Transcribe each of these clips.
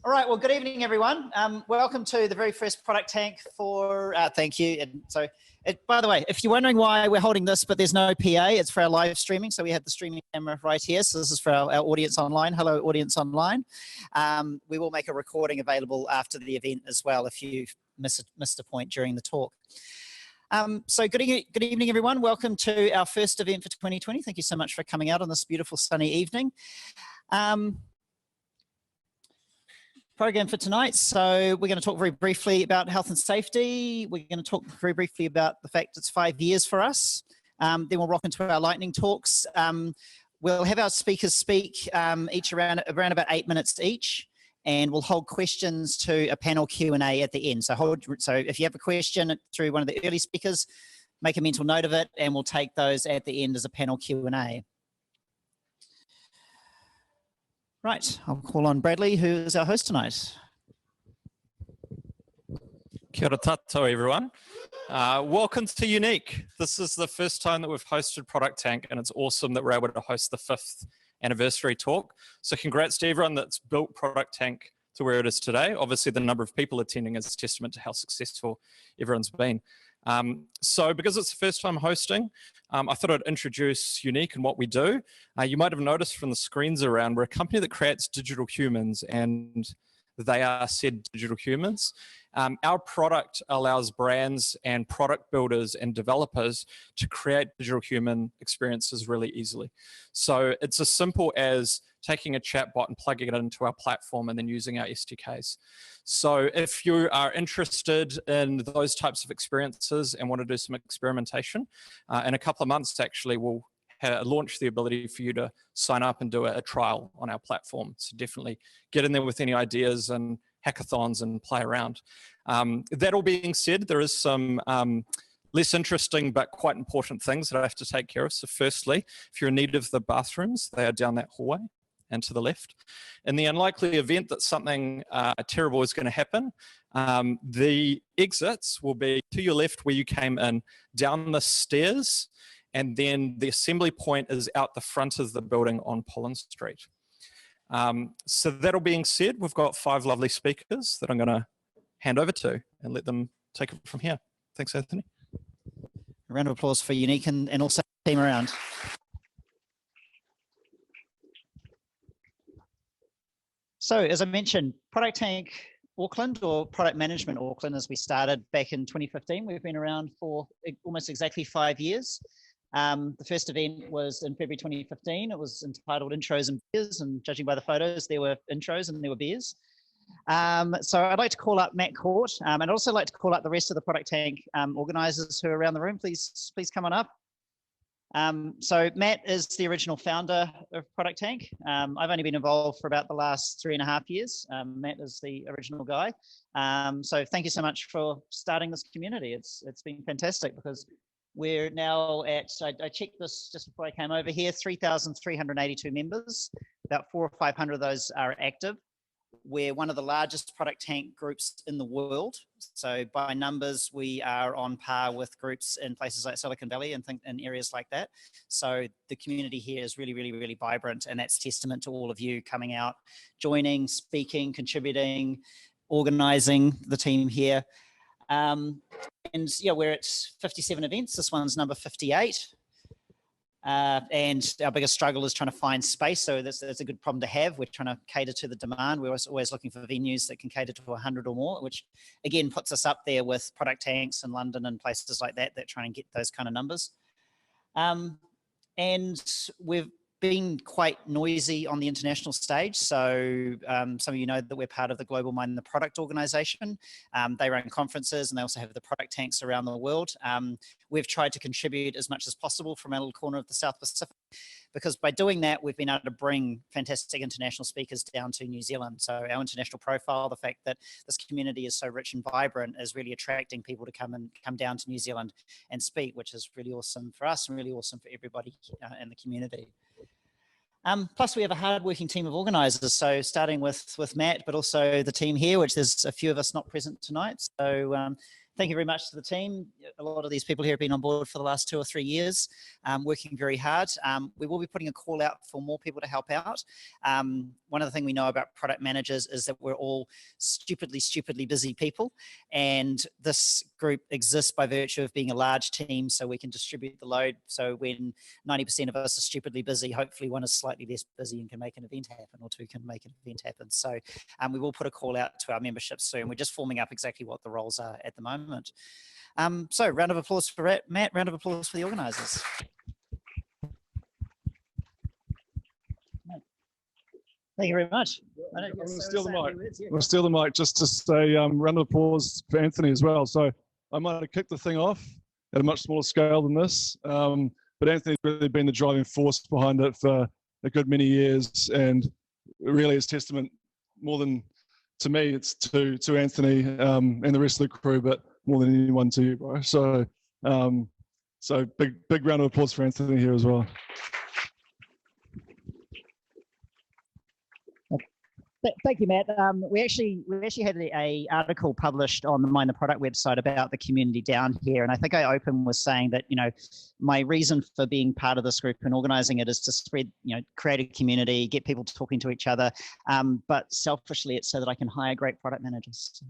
All right, well, good evening, everyone. Welcome to the very first Product Tank for, thank you. And so, by the way, if you're wondering why we're holding this, but there's no PA, it's for our live streaming. So we have the streaming camera right here. So this is for our audience online. Hello, audience online. We will make a recording available after the event as well if you missed a point during the talk. So good evening, everyone. Welcome to our first event for 2020. Thank you so much for coming out on this beautiful sunny evening. Program for tonight. So we're going to talk very briefly about health and safety. We're going to talk very briefly about the fact it's 5 years for us. Then we'll rock into our lightning talks. We'll have our speakers speak each around about 8 minutes each, and we'll hold questions to a panel Q&A at the end. So if you have a question through one of the early speakers, make a mental note of it, and we'll take those at the end as a panel Q&A. Right, I'll call on Bradley, who is our host tonight. Kia ora tātou, everyone. Welcome to Unique. This is the first time that we've hosted Product Tank, and it's awesome that we're able to host the 5th anniversary talk. So congrats to everyone that's built Product Tank to where it is today. Obviously, the number of people attending is a testament to how successful everyone's been. So because it's the first time hosting, I thought I'd introduce Unique and what we do. You might have noticed from the screens around, we're a company that creates digital humans, and they are said digital humans. Our product allows brands and product builders and developers to create digital human experiences really easily. So it's as simple as taking a chatbot and plugging it into our platform and then using our SDKs. So if you are interested in those types of experiences and want to do some experimentation, in a couple of months, actually, we'll launch the ability for you to sign up and do a trial on our platform. So definitely get in there with any ideas and hackathons and play around. That all being said, there is some less interesting but quite important things that I have to take care of. So firstly, if you're in need of the bathrooms, they are down that hallway and to the left. In the unlikely event that something terrible is going to happen, the exits will be to your left where you came in, down the stairs, and then the assembly point is out the front of the building on Pollen Street. So that all being said, we've got 5 lovely speakers that I'm going to hand over to and let them take it from here. Thanks, Anthony. A round of applause for Unique and also the team around. So as I mentioned, Product Tank Auckland, or Product Management Auckland, as we started back in 2015, we've been around for almost exactly 5 years. The first event was in February 2015. It was entitled Intros and Beers, and judging by the photos, there were intros and there were beers. So I'd like to call up Matt Court, and I'd also like to call up the rest of the Product Tank organisers who are around the room. Please come on up. So Matt is the original founder of Product Tank. I've only been involved for about the last 3.5 years. Matt is the original guy. So thank you so much for starting this community. It's been fantastic because we're now at, I checked this just before I came over here, 3,382 members. About 400 or 500 of those are active. We're one of the largest Product Tank groups in the world. So by numbers, we are on par with groups in places like Silicon Valley and in areas like that. So the community here is really, really, really vibrant, and that's testament to all of you coming out, joining, speaking, contributing, organizing the team here. And yeah, we're at 57 events. This one's number 58. And our biggest struggle is trying to find space. So that's a good problem to have. We're trying to cater to the demand. We're always looking for venues that can cater to 100 or more, which again puts us up there with Product Tanks in London and places like that try and get those kind of numbers. And we've been quite noisy on the international stage. So some of you know that we're part of the Global Mind the Product organization. They run conferences and they also have the Product Tanks around the world. We've tried to contribute as much as possible from our little corner of the South Pacific, because by doing that, we've been able to bring fantastic international speakers down to New Zealand. So our international profile, the fact that this community is so rich and vibrant, is really attracting people to come down to New Zealand and speak, which is really awesome for us and really awesome for everybody in the community. Plus, we have a hard-working team of organisers, so starting with Matt, but also the team here, which there's a few of us not present tonight. So Thank you very much to the team. A lot of these people here have been on board for the last 2 or 3 years, working very hard. We will be putting a call out for more people to help out. One of the things we know about product managers is that we're all stupidly busy people. And this group exists by virtue of being a large team, so we can distribute the load. So when 90% of us are stupidly busy, hopefully one is slightly less busy and can make an event happen, or two can make an event happen. So we will put a call out to our membership soon. We're just forming up exactly what the roles are at the moment. So round of applause for Matt, round of applause for the organisers. Thank you very much. I'm going to steal the mic. I'm going to steal the mic just to say round of applause for Anthony as well. So I might have kicked the thing off at a much smaller scale than this, but Anthony's really been the driving force behind it for a good many years, and really it's testament more than to me, it's to Anthony and the rest of the crew, but more than anyone to you, bro. So, so big round of applause for Anthony here as well. Thank you, Matt. We actually had a article published on the Mind the Product website about the community down here, and I think I opened with saying that, you know, my reason for being part of this group and organising it is to spread, you know, create a community, get people talking to each other, but selfishly it's so that I can hire great product managers.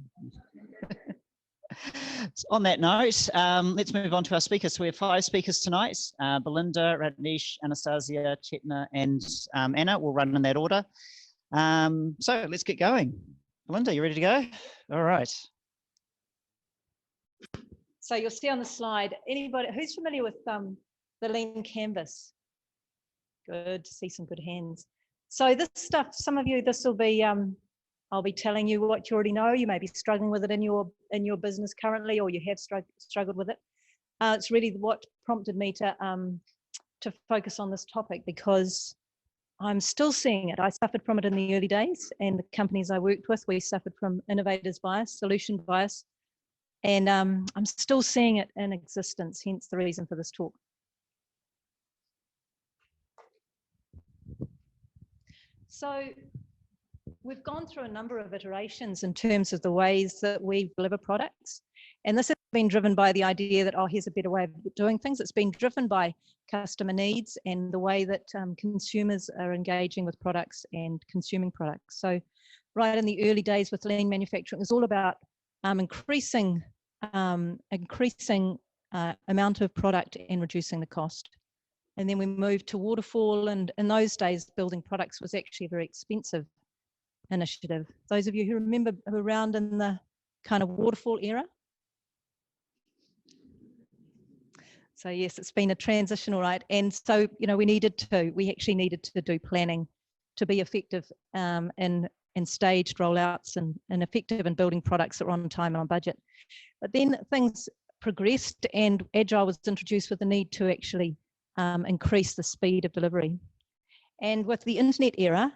On that note, let's move on to our speakers. So we have 5 speakers tonight. Belinda, Ratneesh, Anastasia, Chetna, and Anna will run in that order. So let's get going. Belinda, you ready to go? All right. So you'll see on the slide, anybody who's familiar with the lean canvas? Good to see some good hands. So this stuff, some of you, this will be, I'll be telling you what you already know. You may be struggling with it in your business currently, or you have struggled with it. It's really what prompted me to focus on this topic, because I'm still seeing it. I suffered from it in the early days, and the companies I worked with, we suffered from Innovators Bias, solution bias, and I'm still seeing it in existence, hence the reason for this talk. So we've gone through a number of iterations in terms of the ways that we deliver products, and this has been driven by the idea that, oh, here's a better way of doing things. It's been driven by customer needs and the way that consumers are engaging with products and consuming products. So right in the early days with lean manufacturing, it was all about increasing amount of product and reducing the cost. And then we moved to waterfall, and in those days building products was actually a very expensive initiative. Those of you who remember around in the kind of waterfall era. So yes, it's been a transition, all right. And so, you know, we actually needed to do planning to be effective in staged rollouts and effective in building products that were on time and on budget. But then things progressed, and Agile was introduced with the need to actually increase the speed of delivery. And with the internet era,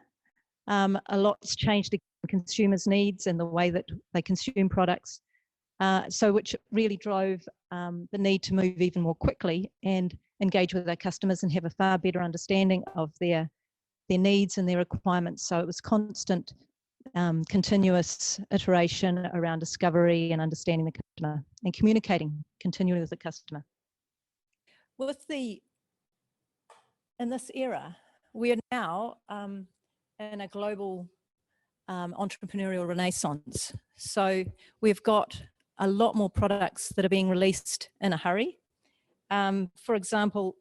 a lot's changed in consumers' needs and the way that they consume products. So which really drove the need to move even more quickly and engage with our customers and have a far better understanding of their needs and their requirements. So it was constant, continuous iteration around discovery and understanding the customer and communicating continually with the customer. In this era, we are now in a global entrepreneurial renaissance. So we've got a lot more products that are being released in a hurry. For example,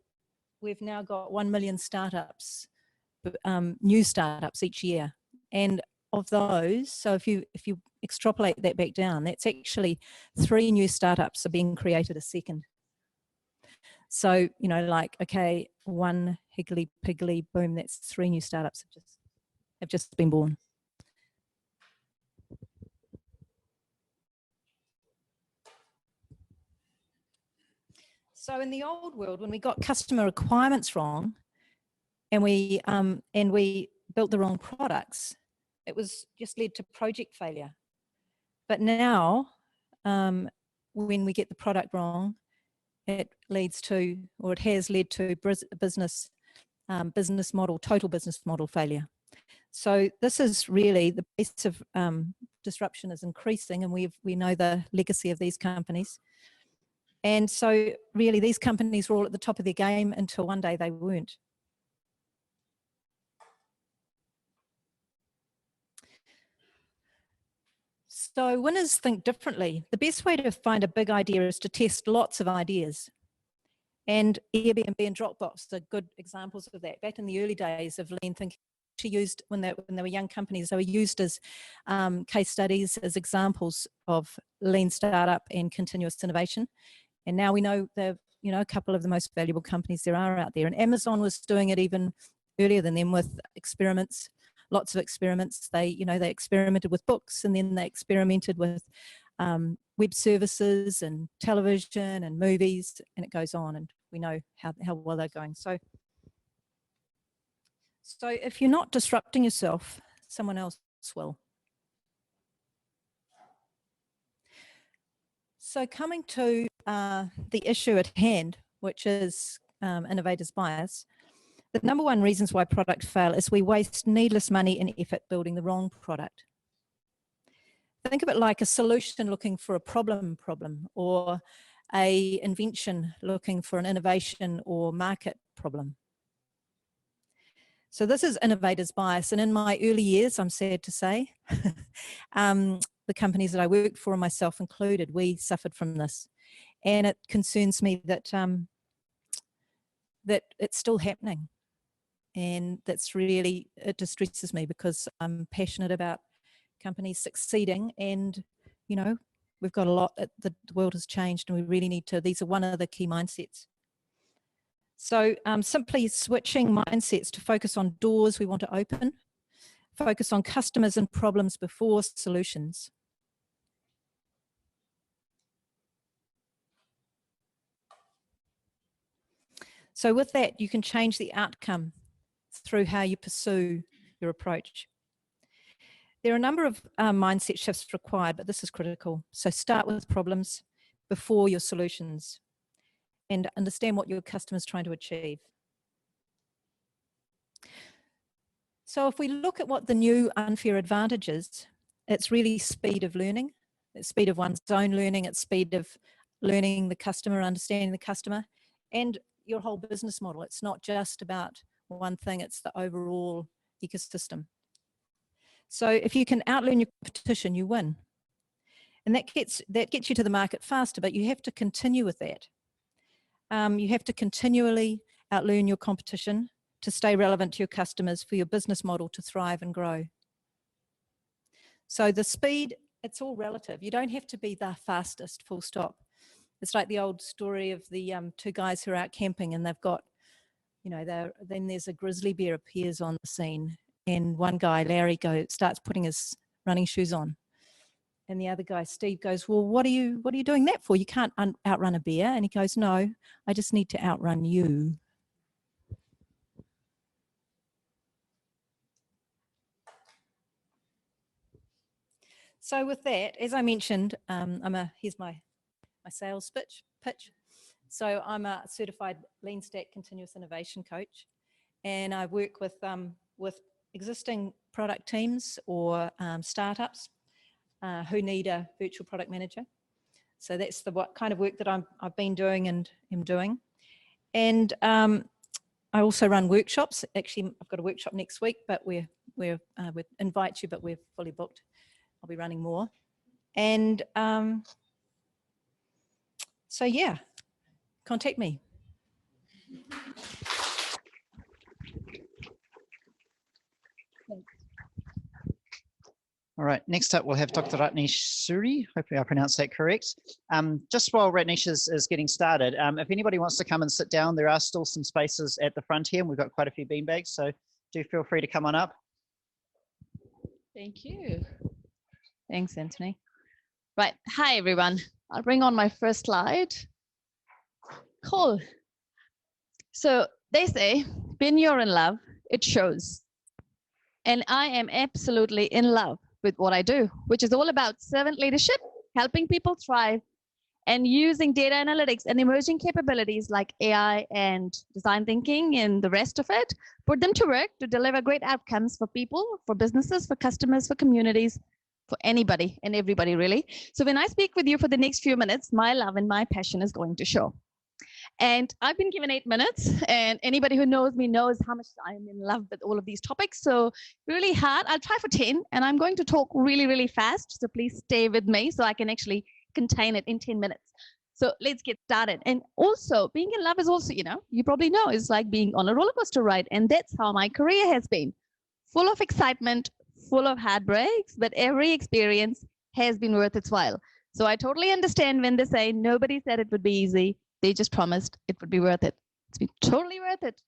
we've now got 1 million startups, new startups each year. And of those, so if you extrapolate that back down, that's actually 3 new startups are being created a second. So, you know, like, okay, one higgly piggly, boom, that's 3 new startups have just been born. So in the old world, when we got customer requirements wrong and we built the wrong products, it was just led to project failure. But now, when we get the product wrong, it leads to, or it has led to total business model failure. So this is really the base of disruption is increasing, and we know the legacy of these companies. And so really these companies were all at the top of their game until one day they weren't. So winners think differently. The best way to find a big idea is to test lots of ideas. And Airbnb and Dropbox are good examples of that. Back in the early days of lean thinking, used when they were young companies, they were used as case studies, as examples of lean startup and continuous innovation. And now we know they're, you know, a couple of the most valuable companies there are out there. And Amazon was doing it even earlier than them with experiments, lots of experiments. They, you know, they experimented with books, and then they experimented with web services and television and movies, and it goes on. And we know how well they're going. So if you're not disrupting yourself, someone else will. So coming to the issue at hand, which is Innovators Bias, the number one reasons why product fail is we waste needless money and effort building the wrong product. Think of it like a solution looking for a problem, or a invention looking for an innovation or market problem. So this is Innovators Bias, and in my early years, I'm sad to say, the companies that I worked for, and myself included, we suffered from this. And it concerns me that that it's still happening. And that's really, it distresses me, because I'm passionate about companies succeeding, and, you know, we've got a lot, the world has changed, and we really need to, these are one of the key mindsets. So simply switching mindsets to focus on doors we want to open, focus on customers and problems before solutions. So with that, you can change the outcome through how you pursue your approach. There are a number of mindset shifts required, but this is critical. So start with problems before your solutions, and understand what your customer is trying to achieve. So if we look at what the new unfair advantage is, it's really speed of learning, it's speed of one's own learning, it's speed of learning the customer, understanding the customer, and your whole business model. It's not just about one thing, it's the overall ecosystem. So if you can outlearn your competition, you win. And that gets you to the market faster, but you have to continue with that. You have to continually outlearn your competition to stay relevant to your customers, for your business model to thrive and grow. So the speed, it's all relative. You don't have to be the fastest, full stop. It's like the old story of the two guys who are out camping, and they've got, you know, then there's a grizzly bear appears on the scene, and one guy, Larry, starts putting his running shoes on. And the other guy, Steve, goes, well, what are you doing that for? You can't outrun a bear. And he goes, no, I just need to outrun you. So with that, as I mentioned, here's my sales pitch. So I'm a certified Lean Stack continuous innovation coach, and I work with existing product teams or startups who need a virtual product manager. So that's what kind of work that I've been doing and am doing. And I also run workshops. Actually, I've got a workshop next week, but we invite you, but we're fully booked. I'll be running more. And so yeah, contact me. All right, next up we'll have Dr. Ratneesh Suri. Hopefully I pronounced that correct. Just while Ratneesh is getting started, if anybody wants to come and sit down, there are still some spaces at the front here, and we've got quite a few beanbags, so do feel free to come on up. Thank you. Thanks, Anthony. Right, hi everyone. I'll bring on my first slide. Cool. So they say, when you're in love, it shows. And I am absolutely in love with what I do, which is all about servant leadership, helping people thrive, and using data analytics and emerging capabilities like AI and design thinking and the rest of it, put them to work to deliver great outcomes for people, for businesses, for customers, for communities, for anybody and everybody, really. So when I speak with you for the next few minutes, my love and my passion is going to show. And I've been given 8 minutes, and anybody who knows me knows how much I'm in love with all of these topics. So really hard. I'll try for 10, and I'm going to talk really, really fast. So please stay with me so I can actually contain it in 10 minutes. So let's get started. And also, being in love is also, you probably know, is like being on a roller coaster ride. And that's how my career has been. Full of excitement, full of heartbreaks, but every experience has been worth its while. So I totally understand when they say nobody said it would be easy. They just promised it would be worth it. It's been totally worth it.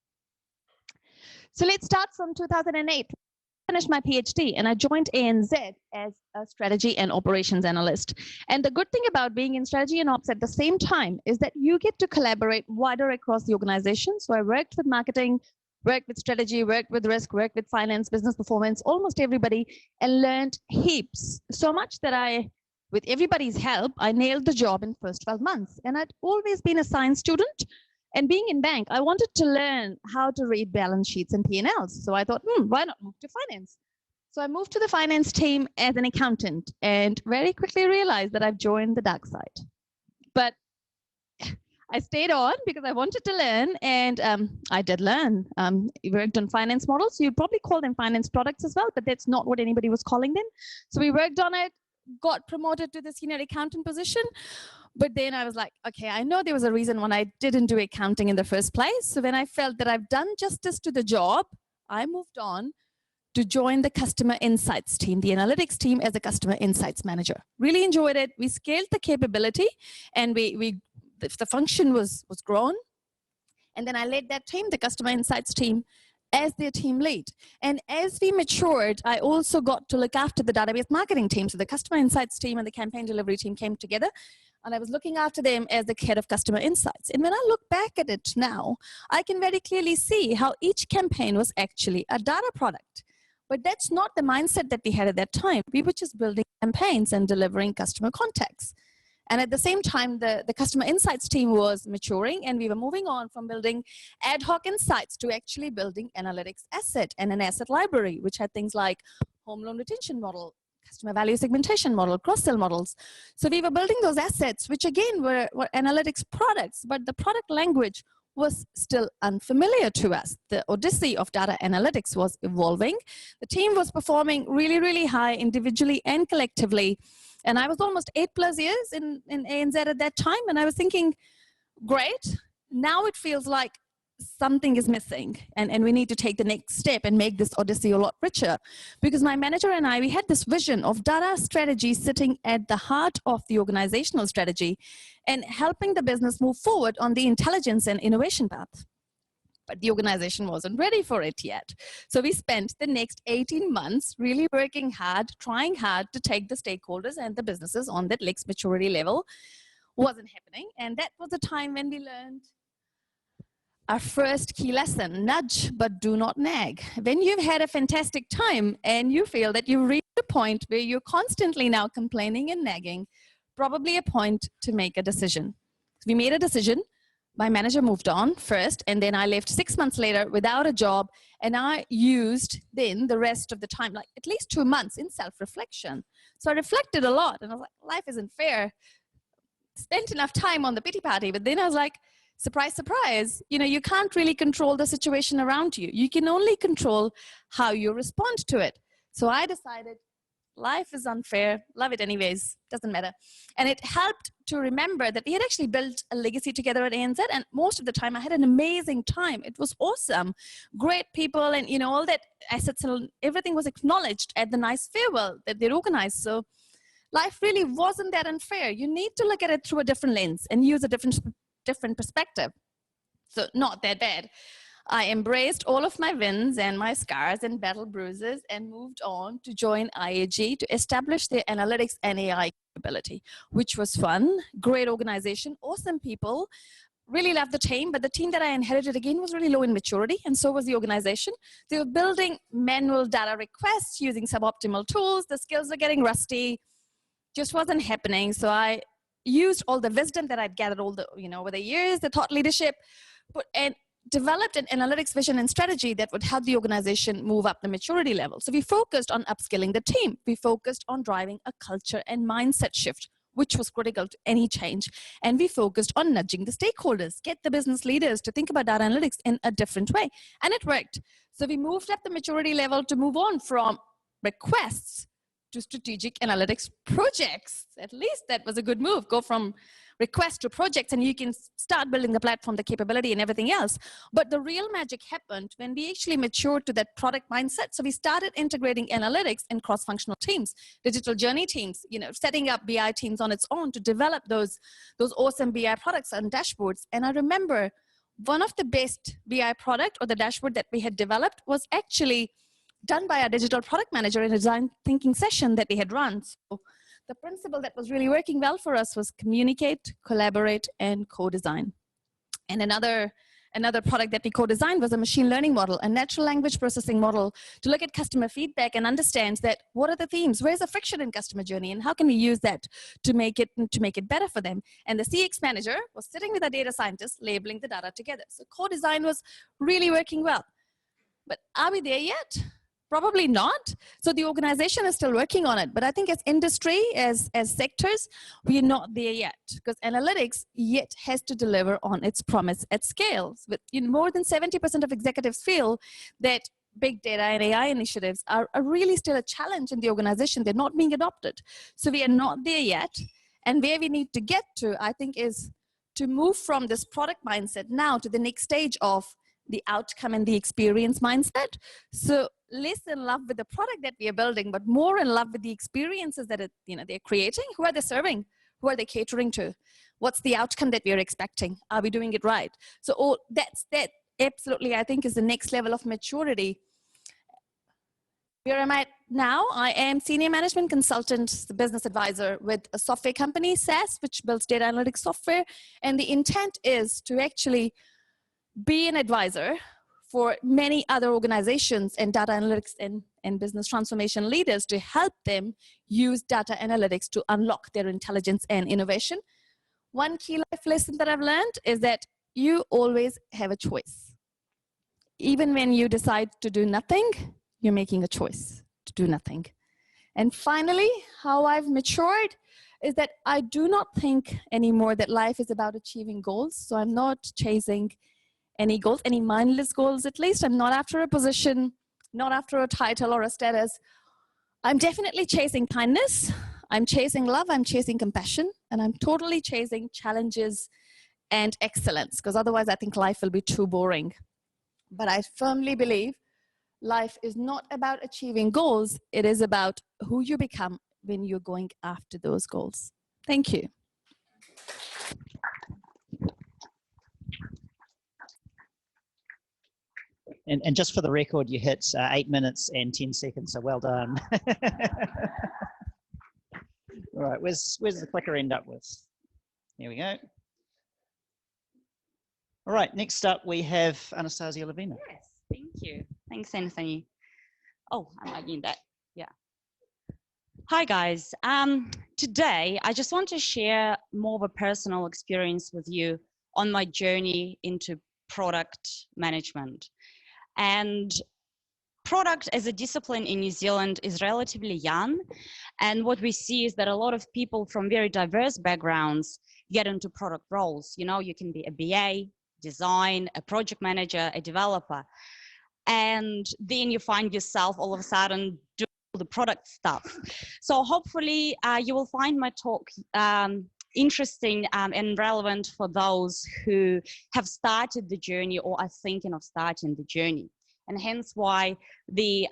So let's start from 2008. I finished my PhD and I joined ANZ as a strategy and operations analyst. And the good thing about being in strategy and ops at the same time is that you get to collaborate wider across the organization. So I worked with marketing, worked with strategy, worked with risk, worked with finance, business performance, almost everybody, and learned heaps. So much that with everybody's help, I nailed the job in the first 12 months. And I'd always been a science student. And being in bank, I wanted to learn how to read balance sheets and P&Ls. So I thought, why not move to finance? So I moved to the finance team as an accountant and very quickly realized that I've joined the dark side. But I stayed on because I wanted to learn, and I did learn. We worked on finance models. You'd probably call them finance products as well, but that's not what anybody was calling them. So we worked on it, got promoted to the senior accountant position. But then I was like, okay, I know there was a reason when I didn't do accounting in the first place. So when I felt that I've done justice to the job, I moved on to join the customer insights team, the analytics team, as a customer insights manager. Really enjoyed it. We scaled the capability, and the function was grown. And then I led that team, the customer insights team, as their team lead. And as we matured, I also got to look after the database marketing team. So the customer insights team and the campaign delivery team came together, and I was looking after them as the head of customer insights. And when I look back at it now, I can very clearly see how each campaign was actually a data product. But that's not the mindset that we had at that time. We were just building campaigns and delivering customer contacts. And at the same time, the customer insights team was maturing, and we were moving on from building ad hoc insights to actually building analytics asset and an asset library, which had things like home loan retention model, customer value segmentation model, cross-sell models. So we were building those assets, which again were analytics products, but the product language was still unfamiliar to us. The odyssey of data analytics was evolving. The team was performing really, really high individually and collectively. And I was almost 8+ years in ANZ at that time. And I was thinking, great, now it feels like something is missing, and we need to take the next step and make this odyssey a lot richer. Because my manager and I, we had this vision of data strategy sitting at the heart of the organizational strategy and helping the business move forward on the intelligence and innovation path. But the organization wasn't ready for it yet. So we spent the next 18 months really working hard, trying hard to take the stakeholders and the businesses on that next maturity level. Wasn't happening. And that was a time when we learned our first key lesson: nudge, but do not nag. When you've had a fantastic time and you feel that you've reached a point where you're constantly now complaining and nagging, probably a point to make a decision. So we made a decision. My manager moved on first, and then I left 6 months later without a job, and I used then the rest of the time, like at least 2 months, in self-reflection. So I reflected a lot, and I was like, life isn't fair. Spent enough time on the pity party, but then I was like, surprise, surprise, you can't really control the situation around you. You can only control how you respond to it. So I decided life is unfair, love it anyways, doesn't matter. And it helped to remember that we had actually built a legacy together at ANZ, and most of the time I had an amazing time. It was awesome. Great people, and all that assets and everything was acknowledged at the nice farewell that they'd organized. So life really wasn't that unfair. You need to look at it through a different lens and use a different perspective. So not that bad. I embraced all of my wins and my scars and battle bruises and moved on to join IAG to establish their analytics and AI capability, which was fun. Great organization, awesome people. Really loved the team, but the team that I inherited again was really low in maturity, and so was the organization. They were building manual data requests using suboptimal tools. The skills were getting rusty. Just wasn't happening. So I used all the wisdom that I'd gathered over the years, the thought leadership, and developed an analytics vision and strategy that would help the organization move up the maturity level. So we focused on upskilling the team. We focused on driving a culture and mindset shift, which was critical to any change. And we focused on nudging the stakeholders, get the business leaders to think about data analytics in a different way. And it worked. So we moved up the maturity level to move on from requests to strategic analytics projects. At least that was a good move. Go from request to projects, and you can start building the platform, the capability, and everything else. But the real magic happened when we actually matured to that product mindset. So we started integrating analytics in cross-functional teams, digital journey teams, setting up BI teams on its own to develop those awesome BI products and dashboards. And I remember one of the best BI product or the dashboard that we had developed was actually done by our digital product manager in a design thinking session that we had run. So the principle that was really working well for us was communicate, collaborate, and co-design. And another product that we co-designed was a machine learning model, a natural language processing model to look at customer feedback and understand that what are the themes, where's the friction in customer journey, and how can we use that to make it better for them. And the CX manager was sitting with a data scientist labeling the data together. So co-design was really working well. But are we there yet? Probably not. So the organization is still working on it. But I think as industry, as sectors, we are not there yet, because analytics yet has to deliver on its promise at scale. With more than 70% of executives feel that big data and AI initiatives are really still a challenge in the organization. They're not being adopted. So we are not there yet. And where we need to get to, I think, is to move from this product mindset now to the next stage of the outcome and the experience mindset. So less in love with the product that we are building, but more in love with the experiences that they're creating. Who are they serving? Who are they catering to? What's the outcome that we are expecting? Are we doing it right? So that absolutely, I think, is the next level of maturity. Where am I now? I am senior management consultant, the business advisor with a software company, SaaS, which builds data analytics software. And the intent is to actually be an advisor for many other organizations and data analytics and business transformation leaders to help them use data analytics to unlock their intelligence and innovation. One key life lesson that I've learned is that you always have a choice. Even when you decide to do nothing, you're making a choice to do nothing. And finally, how I've matured is that I do not think anymore that life is about achieving goals. So I'm not chasing any goals, any mindless goals at least. I'm not after a position, not after a title or a status. I'm definitely chasing kindness. I'm chasing love. I'm chasing compassion. And I'm totally chasing challenges and excellence, because otherwise I think life will be too boring. But I firmly believe life is not about achieving goals. It is about who you become when you're going after those goals. Thank you. And just for the record, you hit 8 minutes and 10 seconds, so well done. All right, where's the clicker end up with? There we go. All right, next up we have Anastasia Lavina. Yes, thank you. Thanks, Anthony. Oh, I'm lagging that. Yeah. Hi, guys. Today, I just want to share more of a personal experience with you on my journey into product management. And product as a discipline in New Zealand is relatively young. And what we see is that a lot of people from very diverse backgrounds get into product roles. You can be a BA, design, a project manager, a developer. And then you find yourself all of a sudden doing the product stuff. So hopefully you will find my talk interesting and relevant for those who have started the journey or are thinking of starting the journey. And hence why the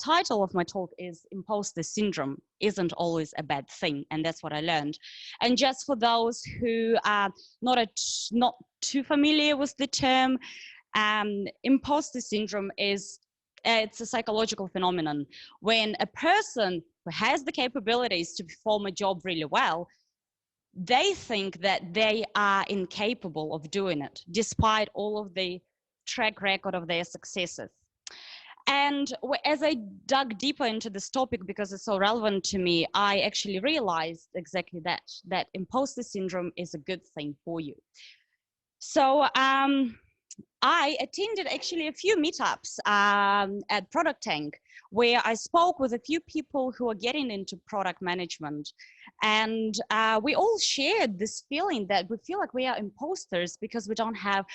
title of my talk is Imposter Syndrome isn't always a bad thing. And that's what I learned. And just for those who are not too familiar with the term, imposter syndrome it's a psychological phenomenon. When a person who has the capabilities to perform a job really well, they think that they are incapable of doing it, despite all of the track record of their successes. And as I dug deeper into this topic, because it's so relevant to me, I actually realized exactly that imposter syndrome is a good thing for you. So I attended actually a few meetups at ProductTank, where I spoke with a few people who are getting into product management. And we all shared this feeling that we feel like we are imposters because we don't have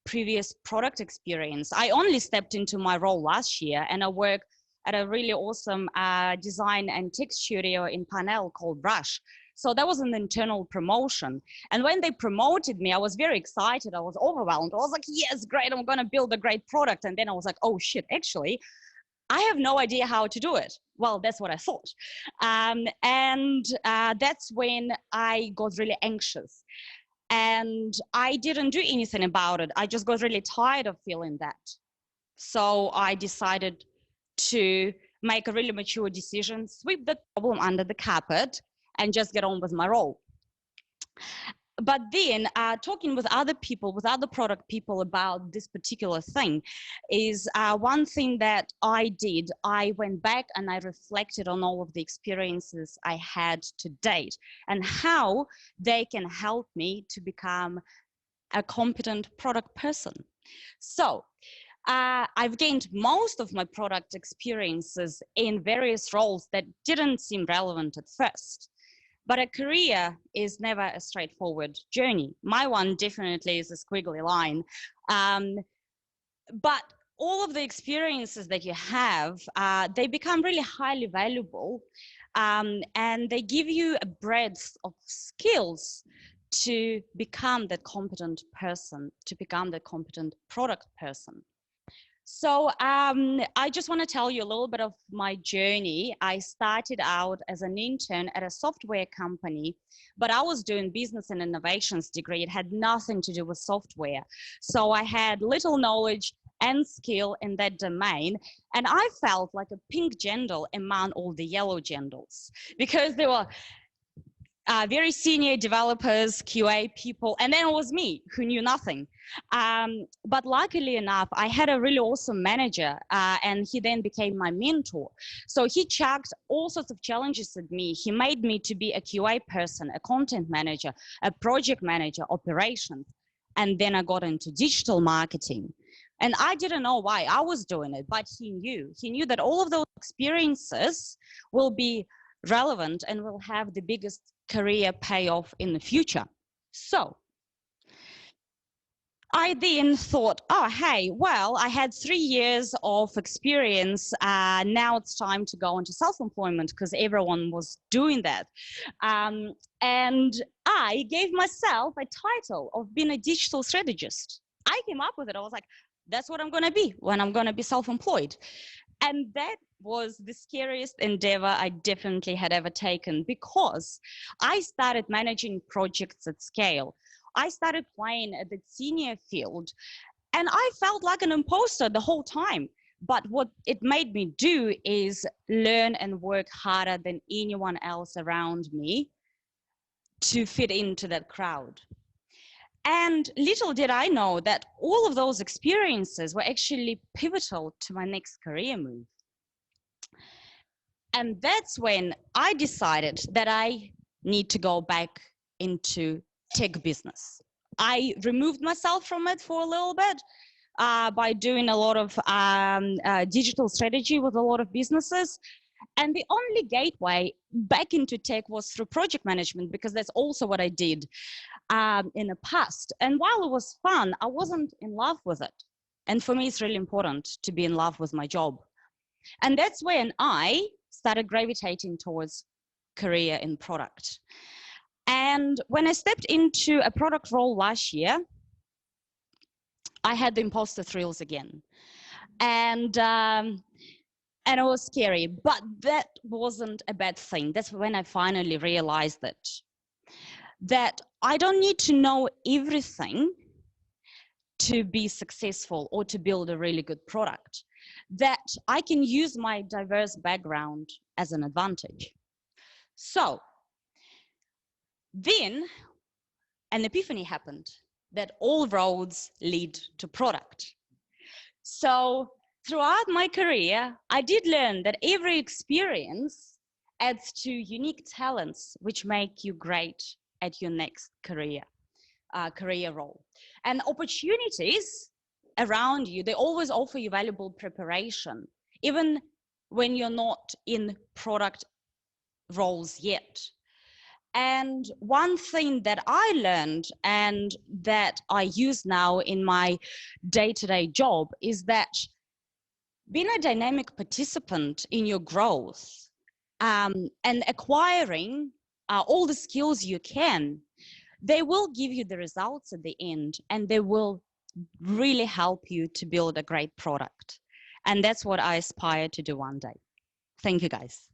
previous product experience. I only stepped into my role last year, and I work at a really awesome design and tech studio in Parnell called Brush. So that was an internal promotion. And when they promoted me, I was very excited. I was overwhelmed. I was like, yes, great, I'm gonna build a great product. And then I was like, oh shit, actually, I have no idea how to do it. Well, that's what I thought. That's when I got really anxious. And I didn't do anything about it. I just got really tired of feeling that. So I decided to make a really mature decision, sweep the problem under the carpet, and just get on with my role. But then talking with other people, with other product people about this particular thing is one thing that I did. I went back and I reflected on all of the experiences I had to date and how they can help me to become a competent product person. So I've gained most of my product experiences in various roles that didn't seem relevant at first. But a career is never a straightforward journey. My one definitely is a squiggly line. But all of the experiences that you have, they become really highly valuable, and they give you a breadth of skills to become that competent person, to become that competent product person. So I just want to tell you a little bit of my journey. I started out as an intern at a software company, but I was doing business and innovations degree. It had nothing to do with software. So I had little knowledge and skill in that domain. And I felt like a pink jendel among all the yellow jendels because they were very senior developers, QA people, and then it was me who knew nothing. But luckily enough, I had a really awesome manager, and he then became my mentor. So he chucked all sorts of challenges at me. He made me to be a QA person, a content manager, a project manager, operations. And then I got into digital marketing. And I didn't know why I was doing it, but he knew. He knew that all of those experiences will be relevant and will have the biggest career payoff in the future. So I then thought, oh, hey, well, I had 3 years of experience. Now it's time to go into self-employment because everyone was doing that. And I gave myself a title of being a digital strategist. I came up with it. I was like, that's what I'm going to be when I'm going to be self-employed. And that was the scariest endeavor I definitely had ever taken because I started managing projects at scale. I started playing at the senior field and I felt like an imposter the whole time. But what it made me do is learn and work harder than anyone else around me to fit into that crowd. And little did I know that all of those experiences were actually pivotal to my next career move. And that's when I decided that I need to go back into tech business. I removed myself from it for a little bit by doing a lot of digital strategy with a lot of businesses. And the only gateway back into tech was through project management because that's also what I did in the past. And while it was fun, I wasn't in love with it. And for me, it's really important to be in love with my job. And that's when I started gravitating towards career in product. And when I stepped into a product role last year, I had the imposter thrills again. And it was scary, but that wasn't a bad thing. That's when I finally realized that I don't need to know everything to be successful or to build a really good product, that I can use my diverse background as an advantage. So then an epiphany happened that all roads lead to product. So throughout my career, I did learn that every experience adds to unique talents which make you great at your next career role. And opportunities around you, they always offer you valuable preparation, even when you're not in product roles yet. And one thing that I learned and that I use now in my day-to-day job is that being a dynamic participant in your growth and acquiring all the skills you can, they will give you the results at the end, and they will really help you to build a great product. And that's what I aspire to do one day. Thank you, guys.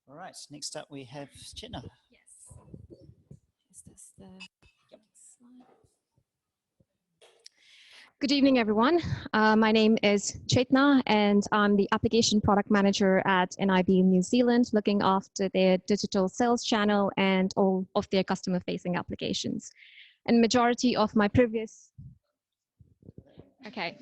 All right, next up we have Chetna. Yes. Is this the next slide? Good evening, everyone. My name is Chetna, and I'm the Application Product Manager at NIB New Zealand, looking after their digital sales channel and all of their customer-facing applications. And majority of my previous... Okay.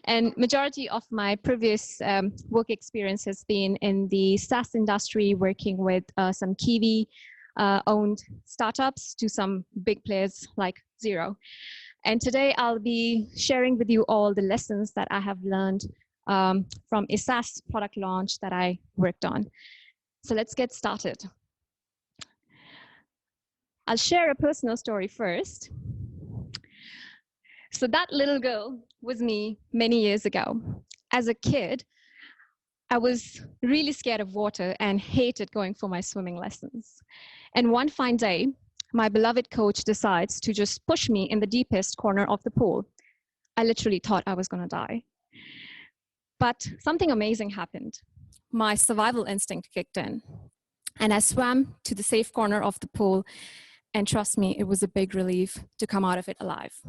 And majority of my previous work experience has been in the SaaS industry, working with some Kiwi owned startups to some big players like Xero. And today I'll be sharing with you all the lessons that I have learned from a SaaS product launch that I worked on. So let's get started. I'll share a personal story first. So that little girl was me many years ago. As a kid, I was really scared of water and hated going for my swimming lessons. And one fine day, my beloved coach decides to just push me in the deepest corner of the pool. I literally thought I was going to die. But something amazing happened. My survival instinct kicked in, and I swam to the safe corner of the pool. And trust me, it was a big relief to come out of it alive.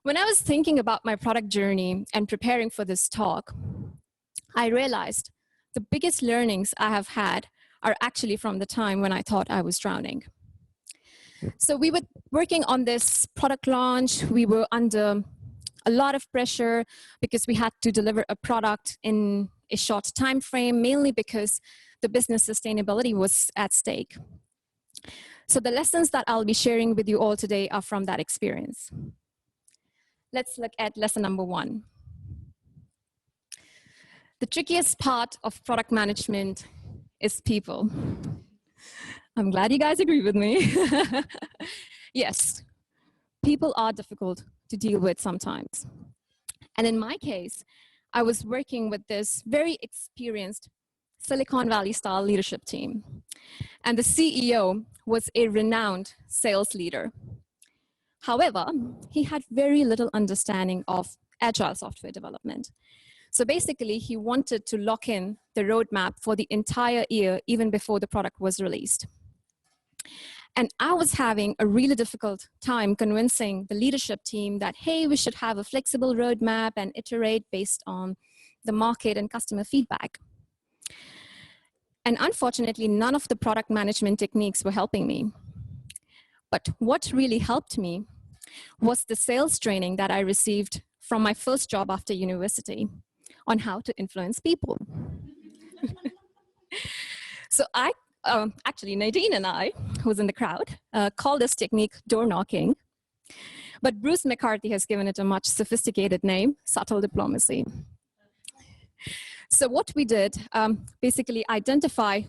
When I was thinking about my product journey and preparing for this talk, I realized the biggest learnings I have had are actually from the time when I thought I was drowning. So we were working on this product launch. We were under a lot of pressure because we had to deliver a product in a short time frame, mainly because the business sustainability was at stake. So the lessons that I'll be sharing with you all today are from that experience. Let's look at lesson number 1. The trickiest part of product management is people. I'm glad you guys agree with me. Yes, people are difficult to deal with sometimes. And in my case, I was working with this very experienced Silicon Valley style leadership team. And the CEO was a renowned sales leader. However, he had very little understanding of agile software development. So basically, he wanted to lock in the roadmap for the entire year, even before the product was released. And I was having a really difficult time convincing the leadership team that, hey, we should have a flexible roadmap and iterate based on the market and customer feedback. And unfortunately, none of the product management techniques were helping me. But what really helped me was the sales training that I received from my first job after university on how to influence people. So actually, Nadine and I, who's in the crowd, call this technique door knocking. But Bruce McCarthy has given it a much sophisticated name, subtle diplomacy. So what we did, basically identify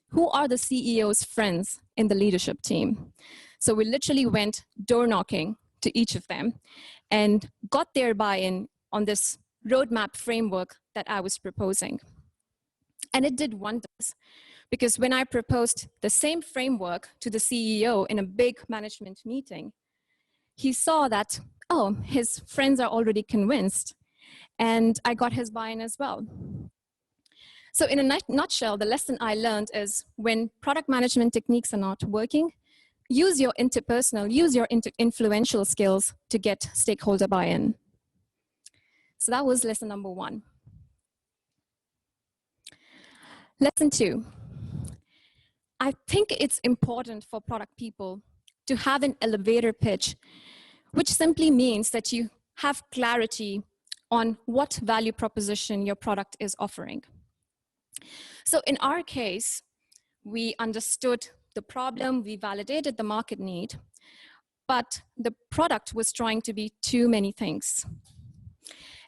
who are the CEO's friends in the leadership team. So we literally went door knocking to each of them and got their buy-in on this roadmap framework that I was proposing. And it did wonders, because when I proposed the same framework to the CEO in a big management meeting, he saw that, oh, his friends are already convinced, and I got his buy-in as well. So in a nutshell, the lesson I learned is when product management techniques are not working, use your interpersonal, use your influential skills to get stakeholder buy-in. So that was lesson number 1. Lesson 2. I think it's important for product people to have an elevator pitch, which simply means that you have clarity on what value proposition your product is offering. So in our case, we understood the problem, we validated the market need, but the product was trying to be too many things.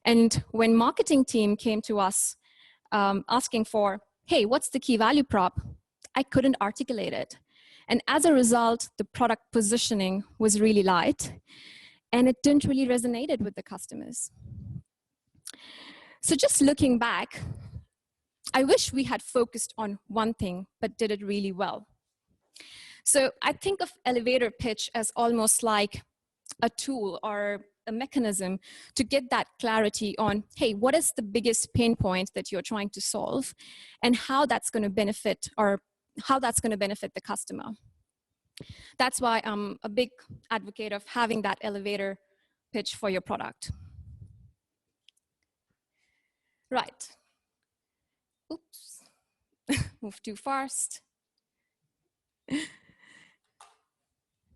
And when marketing team came to us asking for, hey, what's the key value prop? I couldn't articulate it. And as a result, the product positioning was really light and it didn't really resonate with the customers. So just looking back, I wish we had focused on one thing, but did it really well. So I think of elevator pitch as almost like a tool or a mechanism to get that clarity on, hey, what is the biggest pain point that you're trying to solve and how that's going to benefit the customer. That's why I'm a big advocate of having that elevator pitch for your product. Right. Oops, move too fast.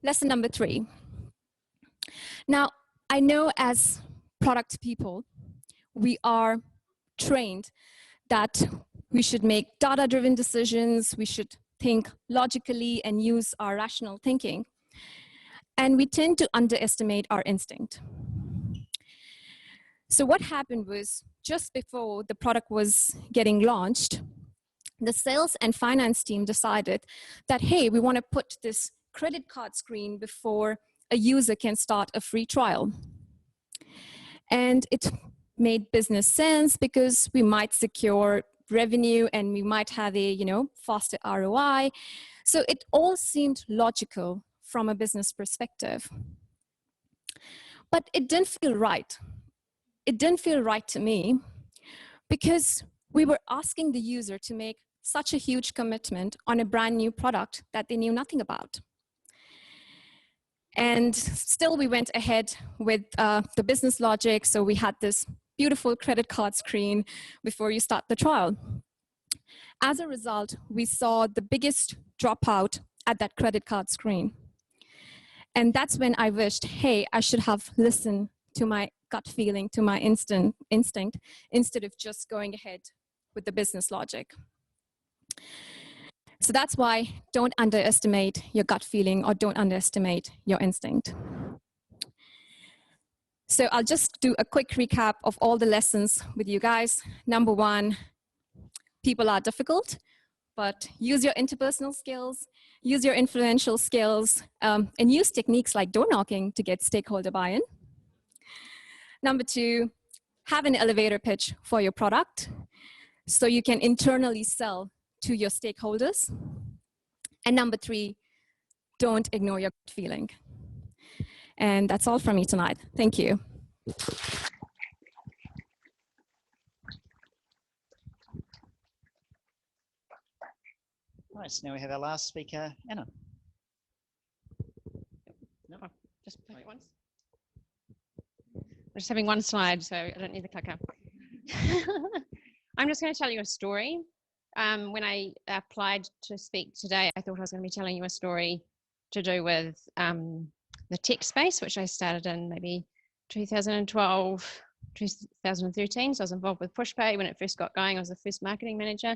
Lesson number 3. Now, I know as product people, we are trained that we should make data-driven decisions, we should think logically and use our rational thinking, and we tend to underestimate our instinct. So what happened was, just before the product was getting launched, the sales and finance team decided that, hey, we want to put this credit card screen before a user can start a free trial. And it made business sense because we might secure revenue and we might have a, faster ROI. So it all seemed logical from a business perspective. But it didn't feel right. It didn't feel right to me because we were asking the user to make such a huge commitment on a brand new product that they knew nothing about. And still we went ahead with the business logic. So we had this beautiful credit card screen before you start the trial. As a result, we saw the biggest dropout at that credit card screen. And that's when I wished, hey, I should have listened to my gut feeling, to my instinct, instead of just going ahead with the business logic. So that's why don't underestimate your gut feeling or don't underestimate your instinct. So I'll just do a quick recap of all the lessons with you guys. Number 1, people are difficult, but use your interpersonal skills, use your influential skills, and use techniques like door knocking to get stakeholder buy-in. Number 2, have an elevator pitch for your product so you can internally sell to your stakeholders. And number 3, don't ignore your gut feeling. And that's all from me tonight. Thank you. Nice. Now we have our last speaker, Anna. No, just play it once. We're just having one slide, so I don't need the clicker. I'm just going to tell you a story. When I applied to speak today, I thought I was going to be telling you a story to do with the tech space, which I started in maybe 2012, 2013. So I was involved with PushPay when it first got going. I was the first marketing manager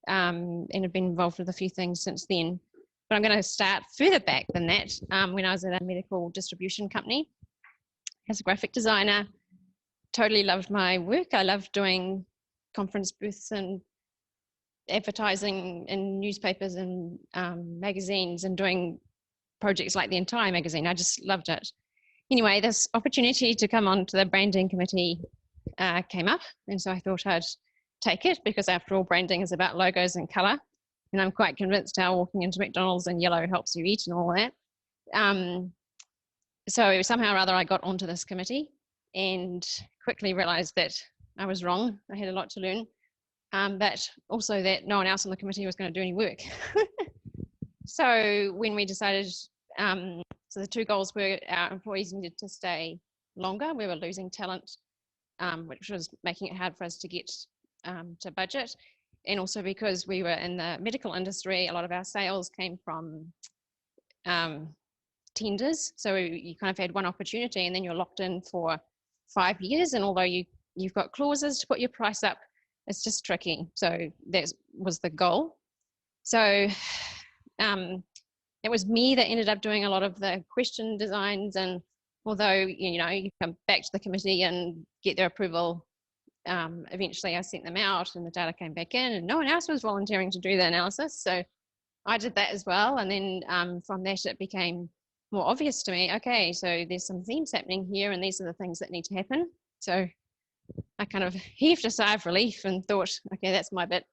and have been involved with a few things since then. But I'm going to start further back than that. When I was at a medical distribution company as a graphic designer, totally loved my work. I loved doing conference booths and advertising in newspapers and magazines and doing projects like the entire magazine. I just loved it. Anyway, this opportunity to come onto the branding committee came up, and so I thought I'd take it because after all, branding is about logos and color, and I'm quite convinced how walking into McDonald's and yellow helps you eat and all that. So somehow or other I got onto this committee and quickly realized that I was wrong. I had a lot to learn. But also that no one else on the committee was going to do any work. So when we decided, so the 2 goals were our employees needed to stay longer. We were losing talent, which was making it hard for us to get to budget. And also because we were in the medical industry, a lot of our sales came from tenders. So you kind of had one opportunity and then you're locked in for 5 years, and although you've got clauses to put your price up, it's just tricky. So that was the goal. So it was me that ended up doing a lot of the question designs, and although you come back to the committee and get their approval, eventually I sent them out and the data came back in, and no one else was volunteering to do the analysis, so I did that as well. And then from that it became more obvious to me, okay, so there's some themes happening here and these are the things that need to happen. So I kind of heaved a sigh of relief and thought, okay, that's my bit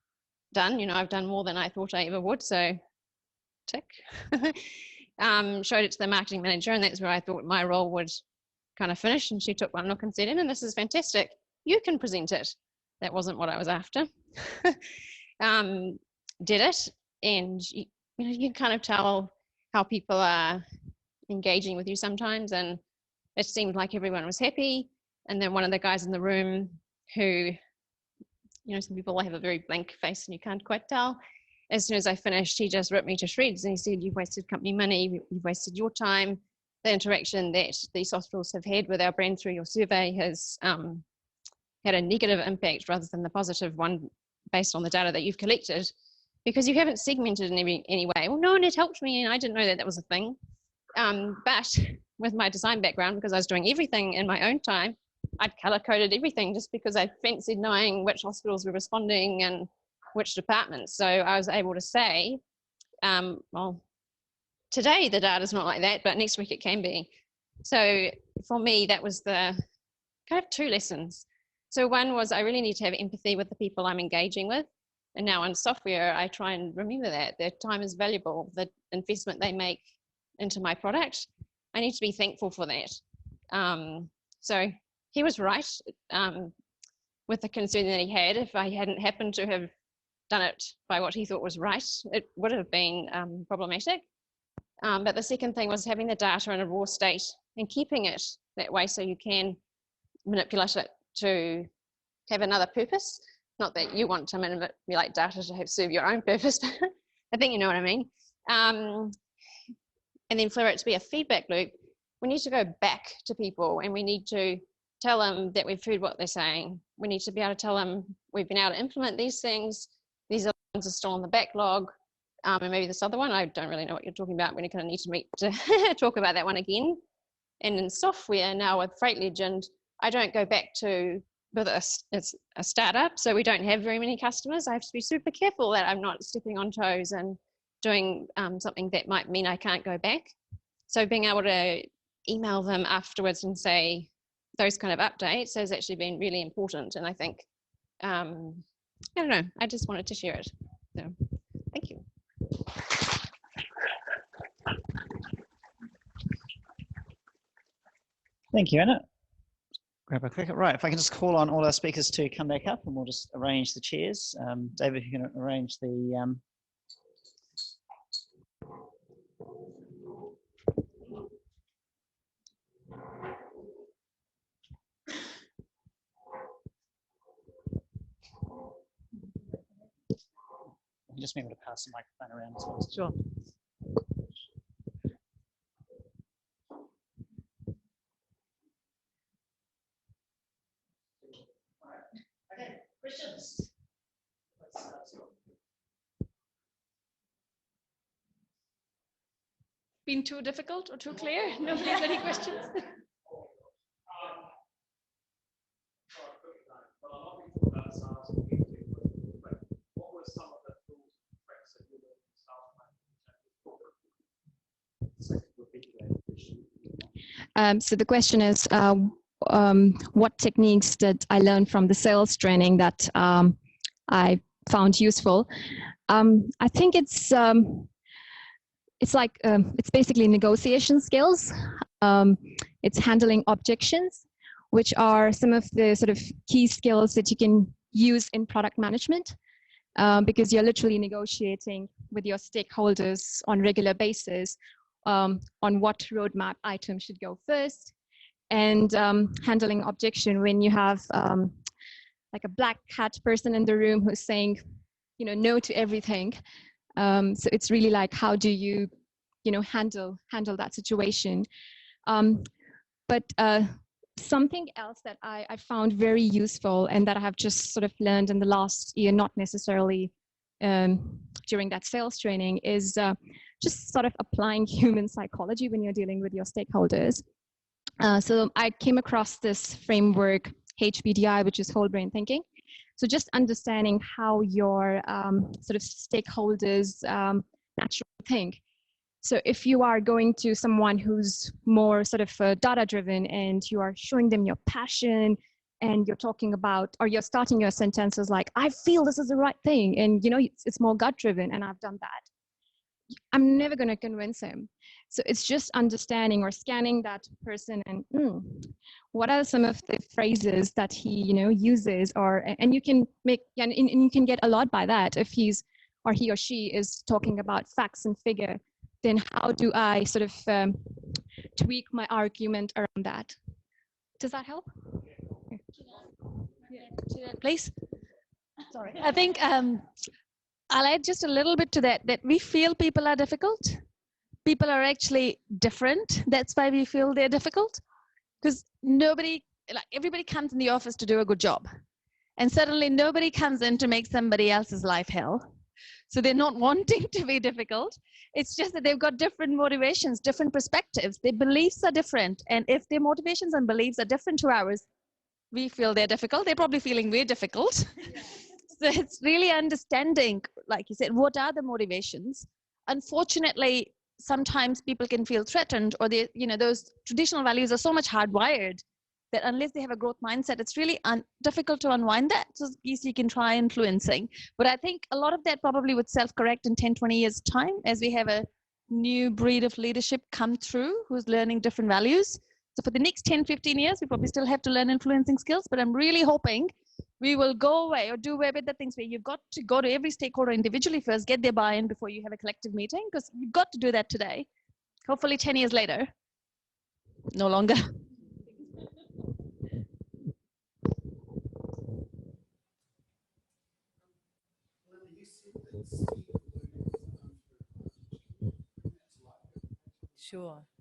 done. I've done more than I thought I ever would, so tick. Showed it to the marketing manager, and that's where I thought my role would kind of finish, and she took one look and said, and this is fantastic, you can present it. That wasn't what I was after. Did it, and you can kind of tell how people are engaging with you sometimes, and it seemed like everyone was happy. And then one of the guys in the room who, some people have a very blank face and you can't quite tell, as soon as I finished, he just ripped me to shreds and he said, you've wasted company money, you've wasted your time. The interaction that these hospitals have had with our brand through your survey has had a negative impact rather than the positive one based on the data that you've collected, because you haven't segmented in any way. Well, no, and it helped me, and I didn't know that was a thing. But with my design background, because I was doing everything in my own time, I'd color-coded everything just because I fancied knowing which hospitals were responding and which departments. So I was able to say, well, today the data's not like that, but next week it can be. So for me, that was the kind of two lessons. So one was I really need to have empathy with the people I'm engaging with. And now in software, I try and remember that their time is valuable, the investment they make into my product. I need to be thankful for that. So he was right with the concern that he had. If I hadn't happened to have done it by what he thought was right, it would have been problematic. But the second thing was having the data in a raw state and keeping it that way so you can manipulate it to have another purpose. Not that you want to manipulate data to serve your own purpose, but I think you know what I mean. And then for it to be a feedback loop, we need to go back to people and we need to tell them that we've heard what they're saying. We need to be able to tell them we've been able to implement these things. These other ones are still on the backlog. And maybe this other one, I don't really know what you're talking about. We're going to need to meet to talk about that one again. And in software now with Freight Legend, I don't go back to, but it's a startup, so we don't have very many customers. I have to be super careful that I'm not stepping on toes and doing something that might mean I can't go back. So being able to email them afterwards and say those kind of updates has actually been really important. And I think, I don't know, I just wanted to share it. So thank you. Thank you, Anna. Grab a clicker. Right, if I can just call on all our speakers to come back up and we'll just arrange the chairs. David, if you can arrange the... You just be able to pass the microphone around as well. Sure. Okay, questions? Been too difficult or too clear? Nobody has any questions? So the question is, what techniques did I learn from the sales training that I found useful? I think it's basically negotiation skills. It's handling objections, which are some of the sort of key skills that you can use in product management, because you're literally negotiating with your stakeholders on a regular basis on what roadmap item should go first, and handling objection when you have like a black hat person in the room who's saying, no to everything. So it's really like, how do you, handle that situation? But something else that I found very useful and that I have just sort of learned in the last year, not necessarily during that sales training, is just sort of applying human psychology when you're dealing with your stakeholders. So I came across this framework, HBDI, which is whole brain thinking. So just understanding how your sort of stakeholders naturally think. So if you are going to someone who's more sort of data driven and you are showing them your passion and you're talking about, or you're starting your sentences like, I feel this is the right thing. And, you know, it's more gut driven and I've done that. I'm never going to convince him. So it's just understanding or scanning that person and what are some of the phrases that he, you know, uses, or, and you can make, and you can get a lot by that. If he's, or he or she is talking about facts and figure, then how do I sort of tweak my argument around that? Does that help? Yeah, please. Sorry. I think I'll add just a little bit to that, that we feel people are difficult. People are actually different. That's why we feel they're difficult. Because nobody, like everybody comes in the office to do a good job. And suddenly nobody comes in to make somebody else's life hell. So they're not wanting to be difficult. It's just that they've got different motivations, different perspectives. Their beliefs are different. And if their motivations and beliefs are different to ours, we feel they're difficult. They're probably feeling we're difficult. So it's really understanding, like you said, what are the motivations? Unfortunately, sometimes people can feel threatened, or they, you know, those traditional values are so much hardwired that unless they have a growth mindset, it's really difficult to unwind that. So yes, you can try influencing. But I think a lot of that probably would self-correct in 10, 20 years time as we have a new breed of leadership come through who's learning different values. So for the next 10, 15 years, we probably still have to learn influencing skills, but I'm really hoping we will go away or do away with the things where you've got to go to every stakeholder individually first, get their buy-in before you have a collective meeting, because you've got to do that today. Hopefully 10 years later, no longer.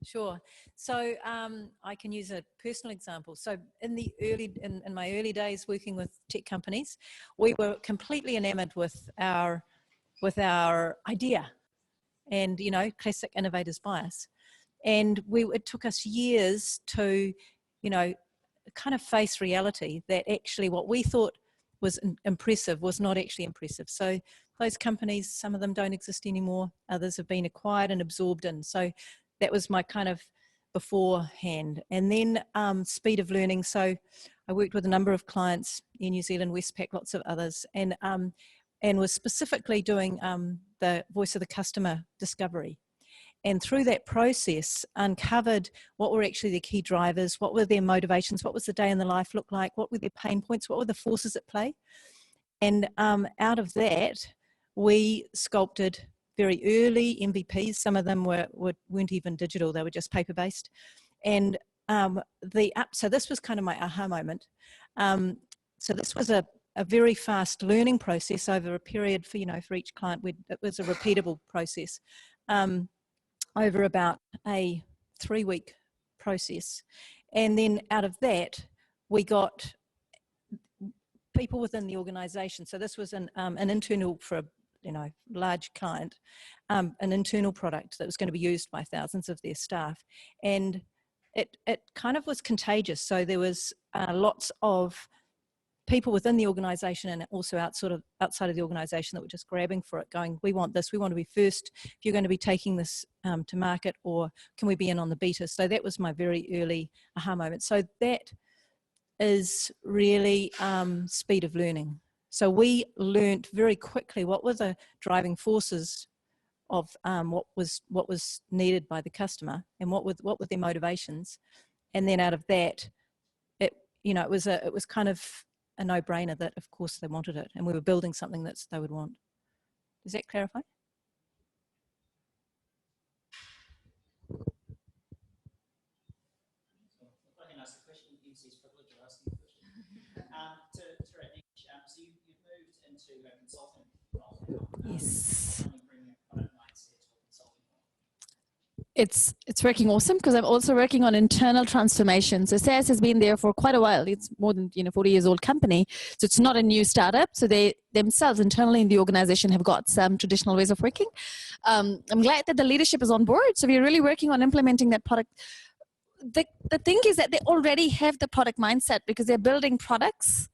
Sure. So I can use a personal example. So in my early days working with tech companies, we were completely enamored with our idea, and, you know, classic innovators bias. And it took us years to, you know, kind of face reality that actually what we thought was impressive was not actually impressive. So those companies, some of them don't exist anymore. Others have been acquired and absorbed in. So that was my kind of beforehand. And then speed of learning. So I worked with a number of clients in New Zealand, Westpac, lots of others, and was specifically doing the voice of the customer discovery. And through that process, uncovered what were actually the key drivers, what were their motivations, what was the day in the life look like, what were their pain points, what were the forces at play. And out of that, we sculpted very early MVPs. Some of them weren't even digital, they were just paper-based. And so this was kind of my aha moment. So this was a very fast learning process over a period for, you know, for each client. It was a repeatable process. Over about a 3-week process. And then out of that, we got people within the organization. So this was an internal, for a, you know, large client, an internal product that was going to be used by thousands of their staff. And it kind of was contagious. So there was lots of people within the organisation and also outside of the organisation that were just grabbing for it, going, we want this, we want to be first, if you're going to be taking this to market, or can we be in on the beta? So that was my very early aha moment. So that is really speed of learning. So we learnt very quickly what were the driving forces of what was needed by the customer, and what were their motivations. And then out of that, it was kind of a no-brainer that of course they wanted it, and we were building something that they would want. Does that clarify? I can ask the question. It's privilege of asking the question. To Ratneesh, so you've moved into a consulting role now. Yes. Bringing a product mindset to a consulting role. it's working awesome because I'm also working on internal transformation. So SaaS has been there for quite a while. It's more than 40 years old company. So it's not a new startup. So they themselves internally in the organization have got some traditional ways of working. I'm glad that the leadership is on board. So we're really working on implementing that product. The thing is that they already have the product mindset because they're building products.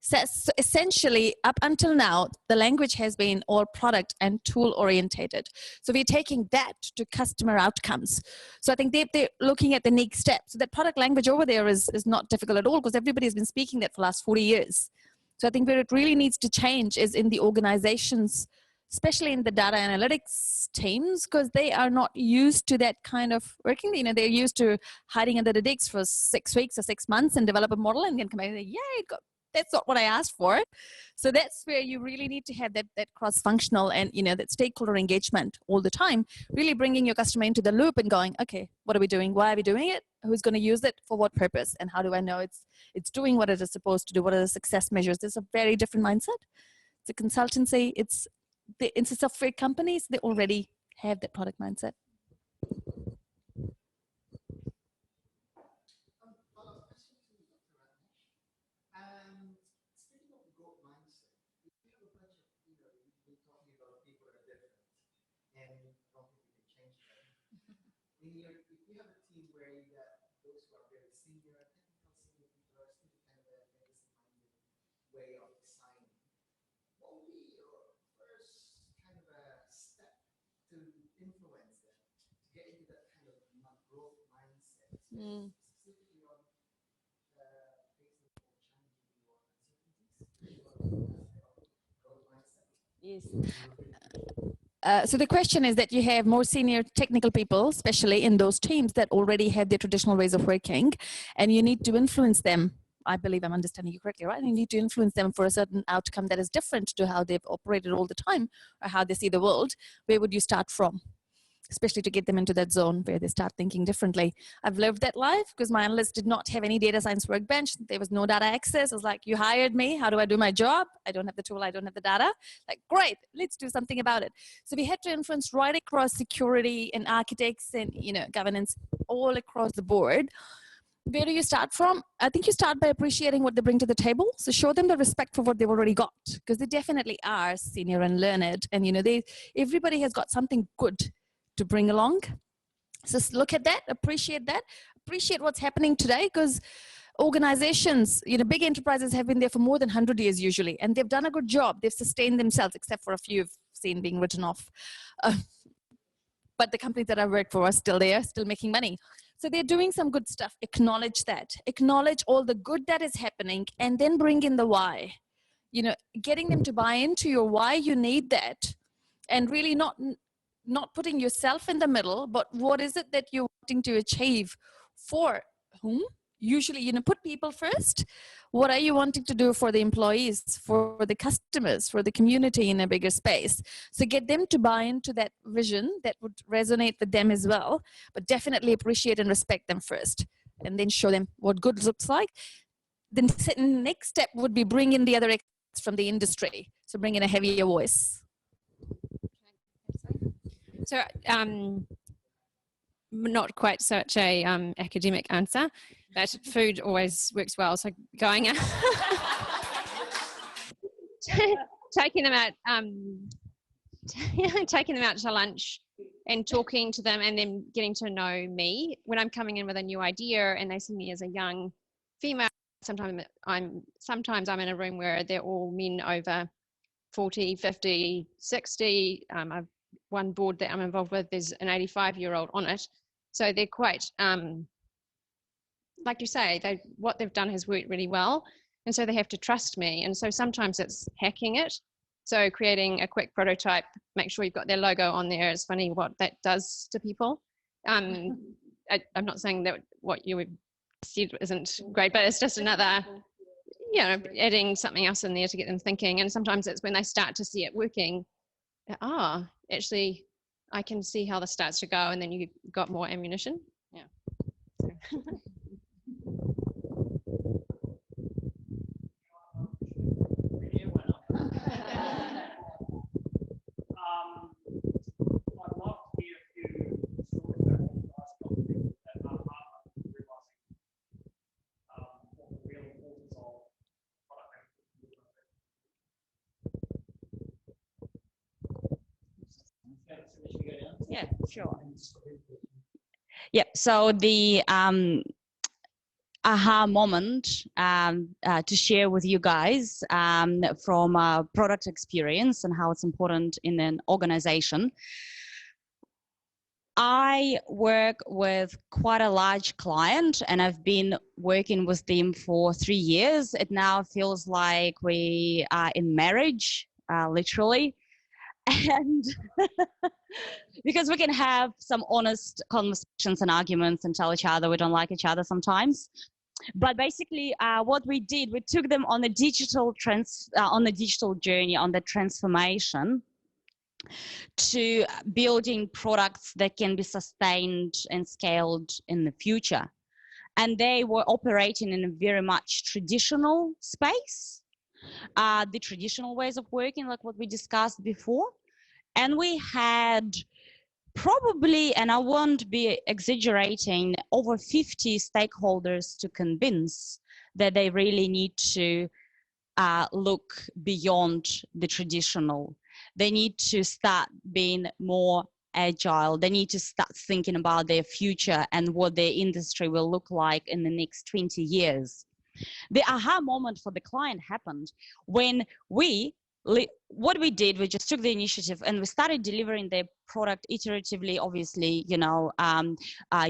So essentially, up until now, the language has been all product and tool orientated. So we're taking that to customer outcomes. So I think they're looking at the next step. So that product language over there is not difficult at all because everybody has been speaking that for the last 40 years. So I think where it really needs to change is in the organizations, especially in the data analytics teams, because they are not used to that kind of working. They're used to hiding under the decks for 6 weeks or 6 months and develop a model and then come out and say, yay, that's not what I asked for. So that's where you really need to have that cross-functional and that stakeholder engagement all the time, really bringing your customer into the loop and going, okay, what are we doing? Why are we doing it? Who's going to use it? For what purpose? And how do I know it's doing what it is supposed to do? What are the success measures? There's a very different mindset. It's a consultancy. It's a software companies. They already have that product mindset. If you have a team where you got those who are very senior, technical senior people are still kind of a legacy-minded way of designing. What would be your first kind of a step to influence them to get into that kind of growth mindset, specifically on facing challenging or uncertainties, growth mindset? Yes. So the question is that you have more senior technical people, especially in those teams that already have their traditional ways of working, and you need to influence them. I believe I'm understanding you correctly, right? You need to influence them for a certain outcome that is different to how they've operated all the time or how they see the world. Where would you start from? Especially to get them into that zone where they start thinking differently. I've lived that life because my analyst did not have any data science workbench. There was no data access. I was like, you hired me. How do I do my job? I don't have the tool. I don't have the data. Like, great, let's do something about it. So we had to influence right across security and architects and governance all across the board. Where do you start from? I think you start by appreciating what they bring to the table. So show them the respect for what they've already got, because they definitely are senior and learned. And everybody has got something good to bring along. So look at that, appreciate what's happening today, because organizations, big enterprises have been there for more than 100 years usually, and they've done a good job. They've sustained themselves, except for a few you've seen being written off. But the companies that I work for are still there, still making money. So they're doing some good stuff. Acknowledge that. Acknowledge all the good that is happening, and then bring in the why. Getting them to buy into your why you need that, and really not putting yourself in the middle, but what is it that you're wanting to achieve for whom? Usually, put people first. What are you wanting to do for the employees, for the customers, for the community in a bigger space? So get them to buy into that vision that would resonate with them as well, but definitely appreciate and respect them first, and then show them what good looks like. The next step would be bring in the other experts from the industry. So bring in a heavier voice. So, not quite such a academic answer, but food always works well. So going out, taking them out, taking them out to lunch and talking to them, and then getting to know me. When I'm coming in with a new idea and they see me as a young female, sometimes I'm in a room where they're all men over 40, 50, 60. I've one board that I'm involved with, there's an 85-year-old on it. So they're quite, like you say, what they've done has worked really well. And so they have to trust me. And so sometimes it's hacking it. So creating a quick prototype, make sure you've got their logo on there. It's funny what that does to people. I'm not saying that what you said isn't great, but it's just another, adding something else in there to get them thinking. And sometimes it's when they start to see it working, actually, I can see how this starts to go, and then you got more ammunition. Yeah. I'd love to hear a few stories about Yeah, sure. Yep. So the aha moment to share with you guys from product experience and how it's important in an organization. I work with quite a large client and I've been working with them for 3 years. It now feels like we are in marriage, literally. And because we can have some honest conversations and arguments and tell each other we don't like each other sometimes. But basically what we did, we took them on a digital journey, on the transformation to building products that can be sustained and scaled in the future. And they were operating in a very much traditional space, the traditional ways of working, like what we discussed before. And we had probably, and I won't be exaggerating, over 50 stakeholders to convince that they really need to look beyond the traditional. They need to start being more agile. They need to start thinking about their future and what their industry will look like in the next 20 years. The aha moment for the client happened when what we did, we just took the initiative and we started delivering the product iteratively, obviously, you know,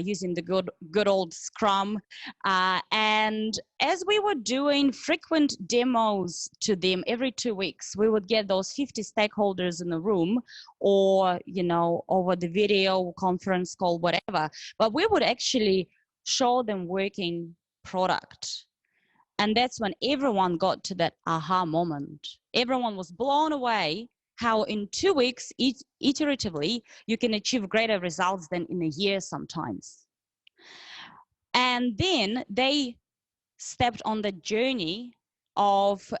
using the good old Scrum. And as we were doing frequent demos to them every 2 weeks, we would get those 50 stakeholders in the room or, you know, over the video conference call, whatever. But we would actually show them working product. And that's when everyone got to that aha moment. Everyone was blown away how in 2 weeks, iteratively, you can achieve greater results than in a year sometimes. And then they stepped on the journey of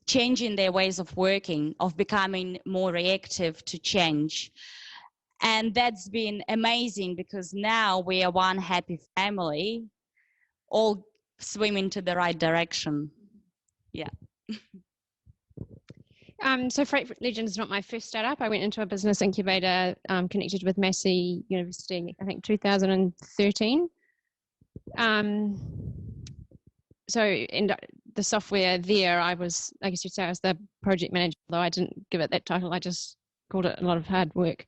changing their ways of working, of becoming more reactive to change. And that's been amazing because now we are one happy family, all swimming to the right direction. Yeah. So Freight Legend is not my first startup. I went into a business incubator connected with Massey University, I think 2013. So in the software there, I was, I guess you'd say I was the project manager, although I didn't give it that title. I just called it a lot of hard work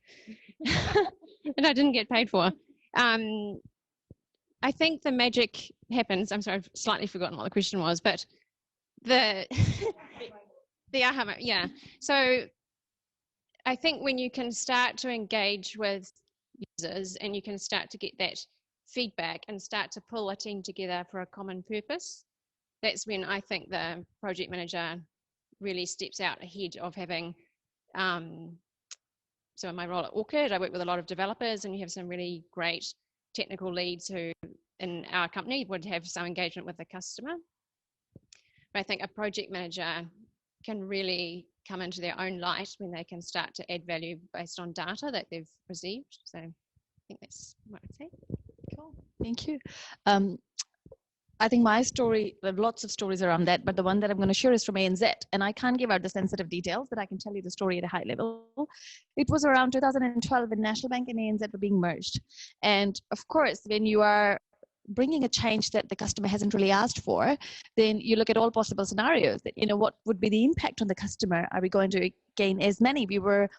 and I didn't get paid for. I think the magic happens. I'm sorry, I've slightly forgotten what the question was, but the aha, yeah. So I think when you can start to engage with users and you can start to get that feedback and start to pull a team together for a common purpose, that's when I think the project manager really steps out ahead of having, so in my role at Orchid, I work with a lot of developers and you have some really great technical leads who in our company would have some engagement with the customer. But I think a project manager can really come into their own light when they can start to add value based on data that they've received. So I think that's what I'd say. Cool, thank you. I think my story, there are lots of stories around that, but the one that I'm going to share is from ANZ, and I can't give out the sensitive details, but I can tell you the story at a high level. It was around 2012 when National Bank and ANZ were being merged. And of course, when you are bringing a change that the customer hasn't really asked for, then you look at all possible scenarios that, you know, what would be the impact on the customer? Are we going to gain as many? We were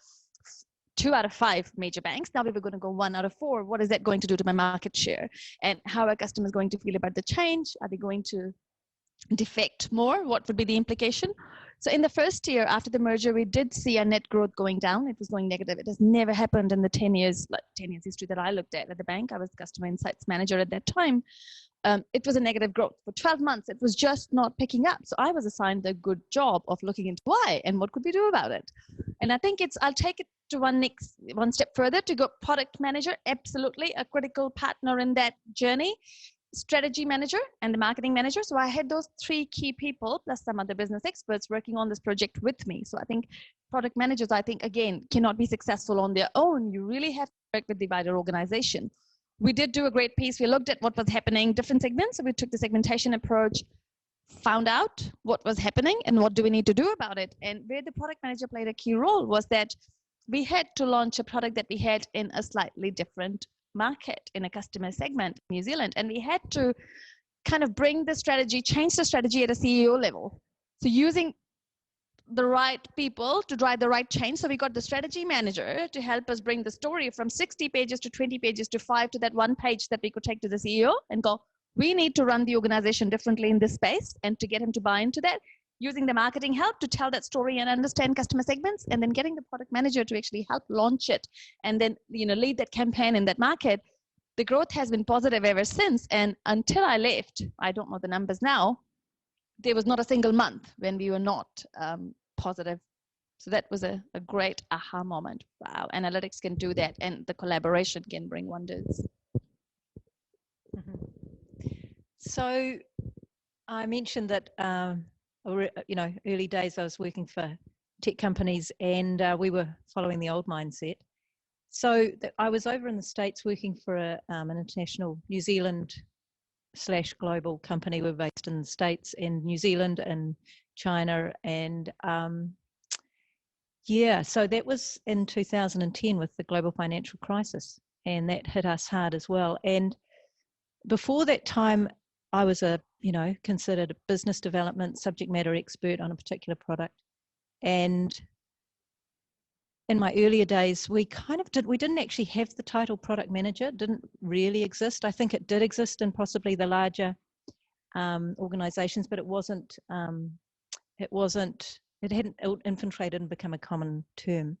2 out of 5 major banks. Now we were going to go 1 out of 4. What is that going to do to my market share? And how are customers going to feel about the change? Are they going to defect more? What would be the implication? So in the first year after the merger, we did see our net growth going down. It was going negative. It has never happened in the 10 years history that I looked at the bank. I was customer insights manager at that time. It was a negative growth. For 12 months, it was just not picking up. So I was assigned the good job of looking into why and what could we do about it. And I think I'll take it to one step further to go product manager, absolutely a critical partner in that journey. Strategy manager and the marketing manager. So I had those 3 key people plus some other business experts working on this project with me. So I think product managers, I think, again, cannot be successful on their own. You really have to work with the wider organization. We did do a great piece. We looked at what was happening, different segments. So we took the segmentation approach, found out what was happening and what do we need to do about it. And where the product manager played a key role was that we had to launch a product that we had in a slightly different market, in a customer segment, New Zealand. And we had to kind of bring the strategy, change the strategy at a CEO level. So using the right people to drive the right change. So we got the strategy manager to help us bring the story from 60 pages to 20 pages to 5 to that 1 page that we could take to the CEO and go, we need to run the organization differently in this space, and to get him to buy into that, using the marketing help to tell that story and understand customer segments, and then getting the product manager to actually help launch it and then, you know, lead that campaign in that market. The growth has been positive ever since. And until I left, I don't know the numbers now, there was not a single month when we were not positive. So that was a great aha moment. Wow, analytics can do that, and the collaboration can bring wonders. So I mentioned that, you know, early days I was working for tech companies, and we were following the old mindset. So I was over in the States working for an international New Zealand / global company. We're based in the States and New Zealand and China. And yeah, so that was in 2010 with the global financial crisis, and that hit us hard as well. And before that time, I was considered a business development subject matter expert on a particular product. And in my earlier days, we didn't actually have the title product manager. It didn't really exist. I think it did exist in possibly the larger organizations, but it hadn't infiltrated and become a common term.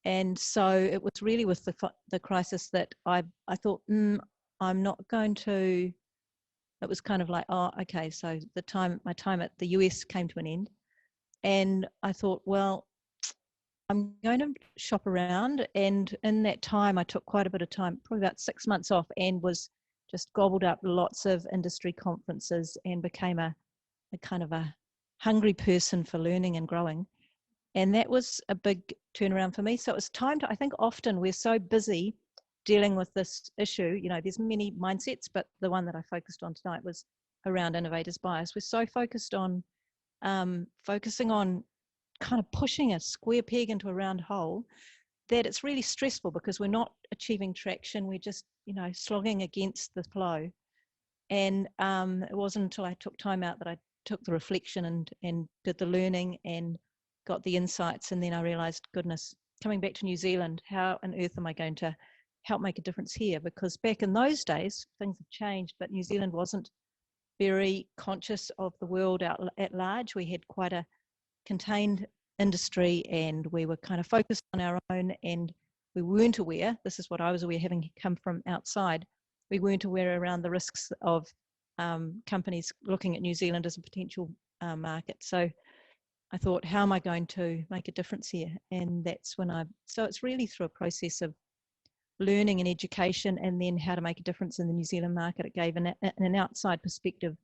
And so it was really with the crisis that I thought, I'm not going to. It was kind of like, oh, okay, so my time at the US came to an end. And I thought, well, I'm going to shop around. And in that time, I took quite a bit of time, probably about 6 months off, and was just gobbled up lots of industry conferences and became a kind of a hungry person for learning and growing. And that was a big turnaround for me. So it was time to, I think often we're so busy dealing with this issue, you know, there's many mindsets, but the one that I focused on tonight was around Innovators Bias. We're so focused on focusing on kind of pushing a square peg into a round hole that it's really stressful, because we're not achieving traction. We're just, you know, slogging against the flow. And it wasn't until I took time out that I took the reflection and did the learning and got the insights. And then I realized, goodness, coming back to New Zealand, how on earth am I going to help make a difference here? Because back in those days, things have changed, but New Zealand wasn't very conscious of the world at large. We had quite a contained industry, and we were kind of focused on our own, and we weren't aware, this is what I was aware having come from outside, we weren't aware around the risks of companies looking at New Zealand as a potential market. So I thought, how am I going to make a difference here? And that's when so it's really through a process of learning and education, and then how to make a difference in the New Zealand market. It gave an outside perspective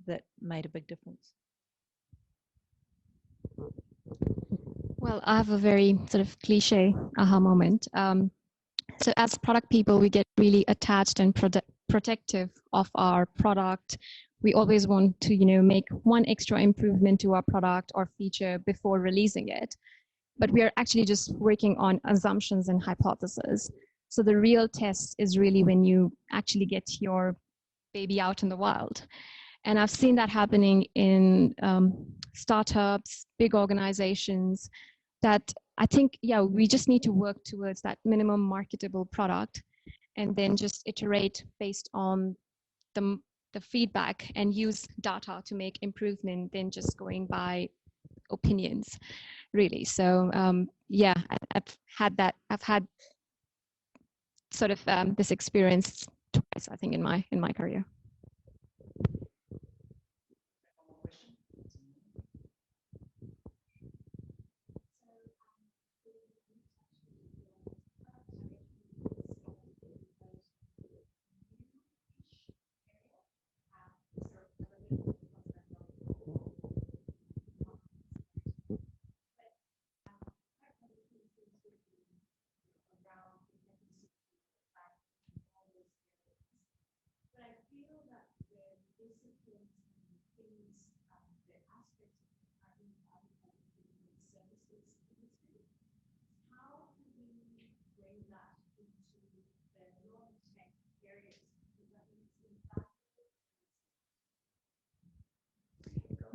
that made a big difference. Well, I have a very sort of cliche aha moment. So as product people, we get really attached and protective of our product. We always want to, you know, make one extra improvement to our product or feature before releasing it. But we are actually just working on assumptions and hypotheses. So the real test is really when you actually get your baby out in the wild. And I've seen that happening in startups, big organizations, that I think, yeah, we just need to work towards that minimum marketable product, and then just iterate based on the feedback and use data to make improvement than just going by opinions, really. So yeah, I've had sort of this experience twice, I think, in my career.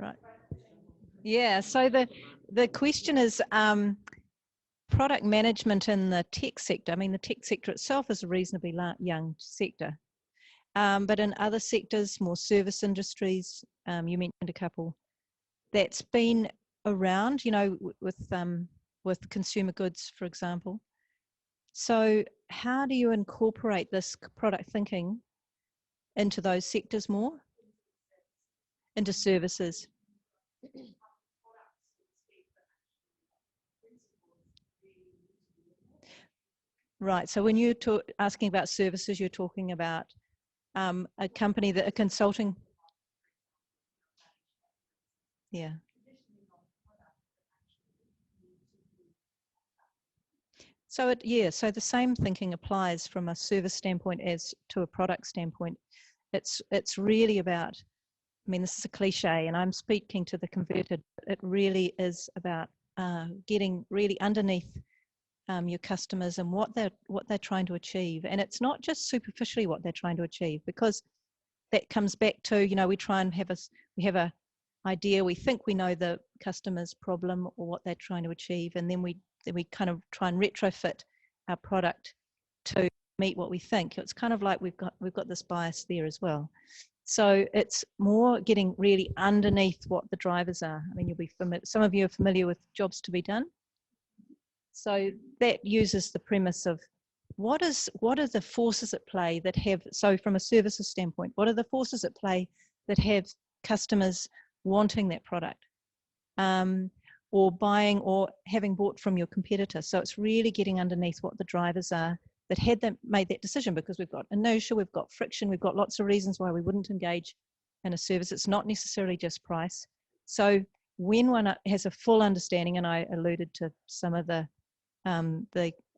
Right. Yeah, so the question is product management in the tech sector. I mean, the tech sector itself is a reasonably young sector. But in other sectors, more service industries, you mentioned a couple, that's been around, you know, with consumer goods, for example. So how do you incorporate this product thinking into those sectors more? Into services? Right, so when you're asking about services, you're talking about a company that a consulting. Yeah. So so the same thinking applies from a service standpoint as to a product standpoint. It's really about, I mean, this is a cliche and I'm speaking to the converted, it really is about getting really underneath your customers and what they're trying to achieve. And it's not just superficially what they're trying to achieve, because that comes back to, you know, we try and we have a idea, we think we know the customer's problem or what they're trying to achieve, and then we kind of try and retrofit our product to meet what we think. It's kind of like we've got this bias there as well. So it's more getting really underneath what the drivers are. I mean, you'll be familiar, some of you are familiar with jobs to be done. So that uses the premise of what are the forces at play that have, so from a services standpoint, what are the forces at play that have customers wanting that product or buying or having bought from your competitor? So it's really getting underneath what the drivers are that had them made that decision, because we've got inertia, we've got friction, we've got lots of reasons why we wouldn't engage in a service. It's not necessarily just price. So when one has a full understanding, and I alluded to some of the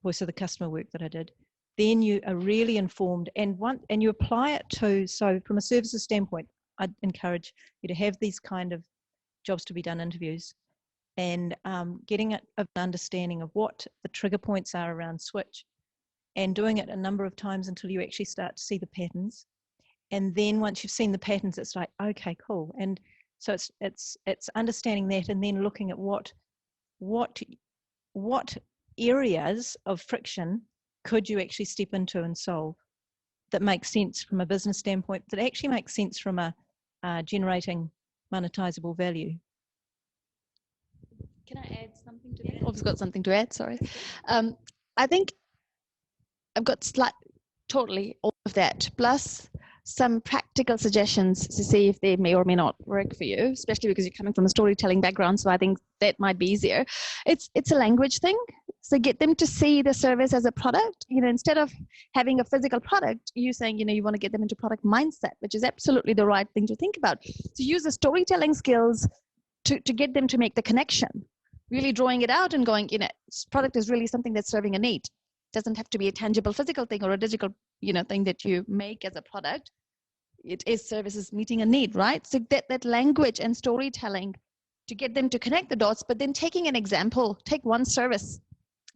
voice of the customer work that I did, then you are really informed and you apply it to, so from a services standpoint, I'd encourage you to have these kind of jobs to be done interviews and getting an understanding of what the trigger points are around switch, and doing it a number of times until you actually start to see the patterns. And then once you've seen the patterns, it's like, okay, cool. And so it's understanding that, and then looking at what areas of friction could you actually step into and solve that makes sense from a business standpoint, that actually makes sense from a generating monetizable value. Can I add something to that? I've got something to add, sorry. I think I've got totally all of that, plus some practical suggestions to see if they may or may not work for you, especially because you're coming from a storytelling background, so I think that might be easier. It's a language thing, so get them to see the service as a product. You know, instead of having a physical product, you saying, you know, you want to get them into product mindset, which is absolutely the right thing to think about. So use the storytelling skills to get them to make the connection, really drawing it out and going, you know, product is really something that's serving a need. It doesn't have to be a tangible physical thing or a digital, you know, thing that you make as a product. It is services meeting a need, right? So that language and storytelling to get them to connect the dots, but then taking an example, take one service,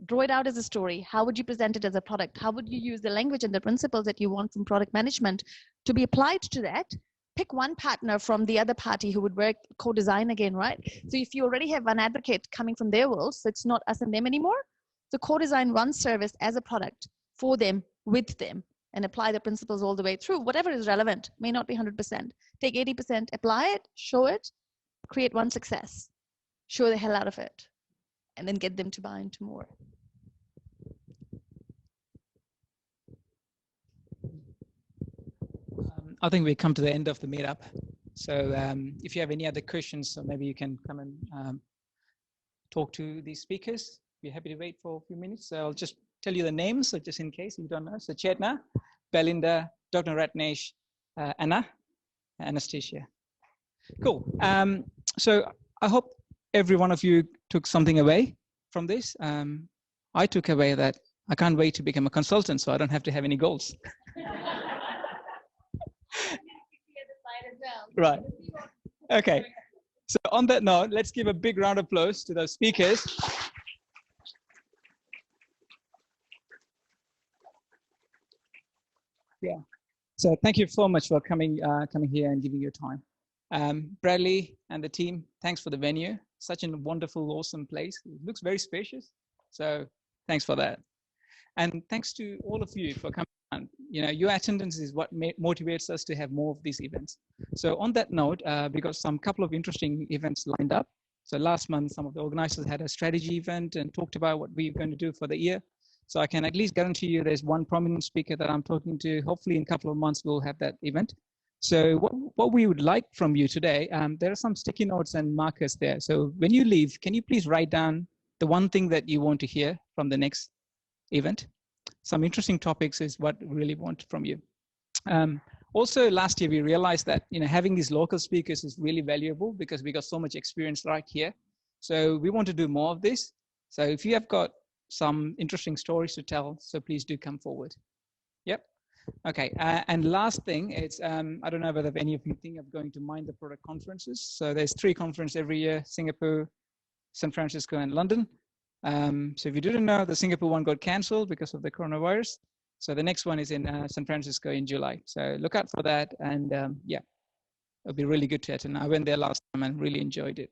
draw it out as a story. How would you present it as a product? How would you use the language and the principles that you want from product management to be applied to that? Pick one partner from the other party who would work co-design again, right? So if you already have one advocate coming from their world, so it's not us and them anymore, so co-design one service as a product for them, with them, and apply the principles all the way through. Whatever is relevant, may not be 100%. Take 80%, apply it, show it, create one success, show the hell out of it, and then get them to buy into more. I think we come to the end of the meetup. So if you have any other questions, so maybe you can come and talk to these speakers. We're happy to wait for a few minutes. So I'll just tell you the names, so just in case you don't know. So Chetna, Belinda, Dr. Ratneesh, Anna, Anastasia. Cool. So I hope every one of you took something away from this. I took away that I can't wait to become a consultant, so I don't have to have any goals. Right. Okay. So on that note, let's give a big round of applause to those speakers. Yeah. So thank you so much for coming here and giving your time. Bradley and the team, thanks for the venue. Such a wonderful, awesome place. It looks very spacious. So thanks for that. And thanks to all of you for coming on. You know, your attendance is what motivates us to have more of these events. So on that note, we got some couple of interesting events lined up. So last month, some of the organizers had a strategy event and talked about what we're going to do for the year. So I can at least guarantee you there's one prominent speaker that I'm talking to. Hopefully in a couple of months, we'll have that event. So what we would like from you today, there are some sticky notes and markers there. So when you leave, can you please write down the one thing that you want to hear from the next event? Some interesting topics is what we really want from you. Also, last year, we realized that having these local speakers is really valuable because we got so much experience right here. So we want to do more of this. So if you have got some interesting stories to tell, so please do come forward. Yep. Okay, and last thing, it's I don't know whether any of you think of going to Mind the Product conferences. So there's 3 conferences every year: Singapore, San Francisco, and London. So if you didn't know, the Singapore one got cancelled because of the coronavirus. So the next one is in San Francisco in July. So look out for that, and yeah, it'll be really good to attend. I went there last time and really enjoyed it.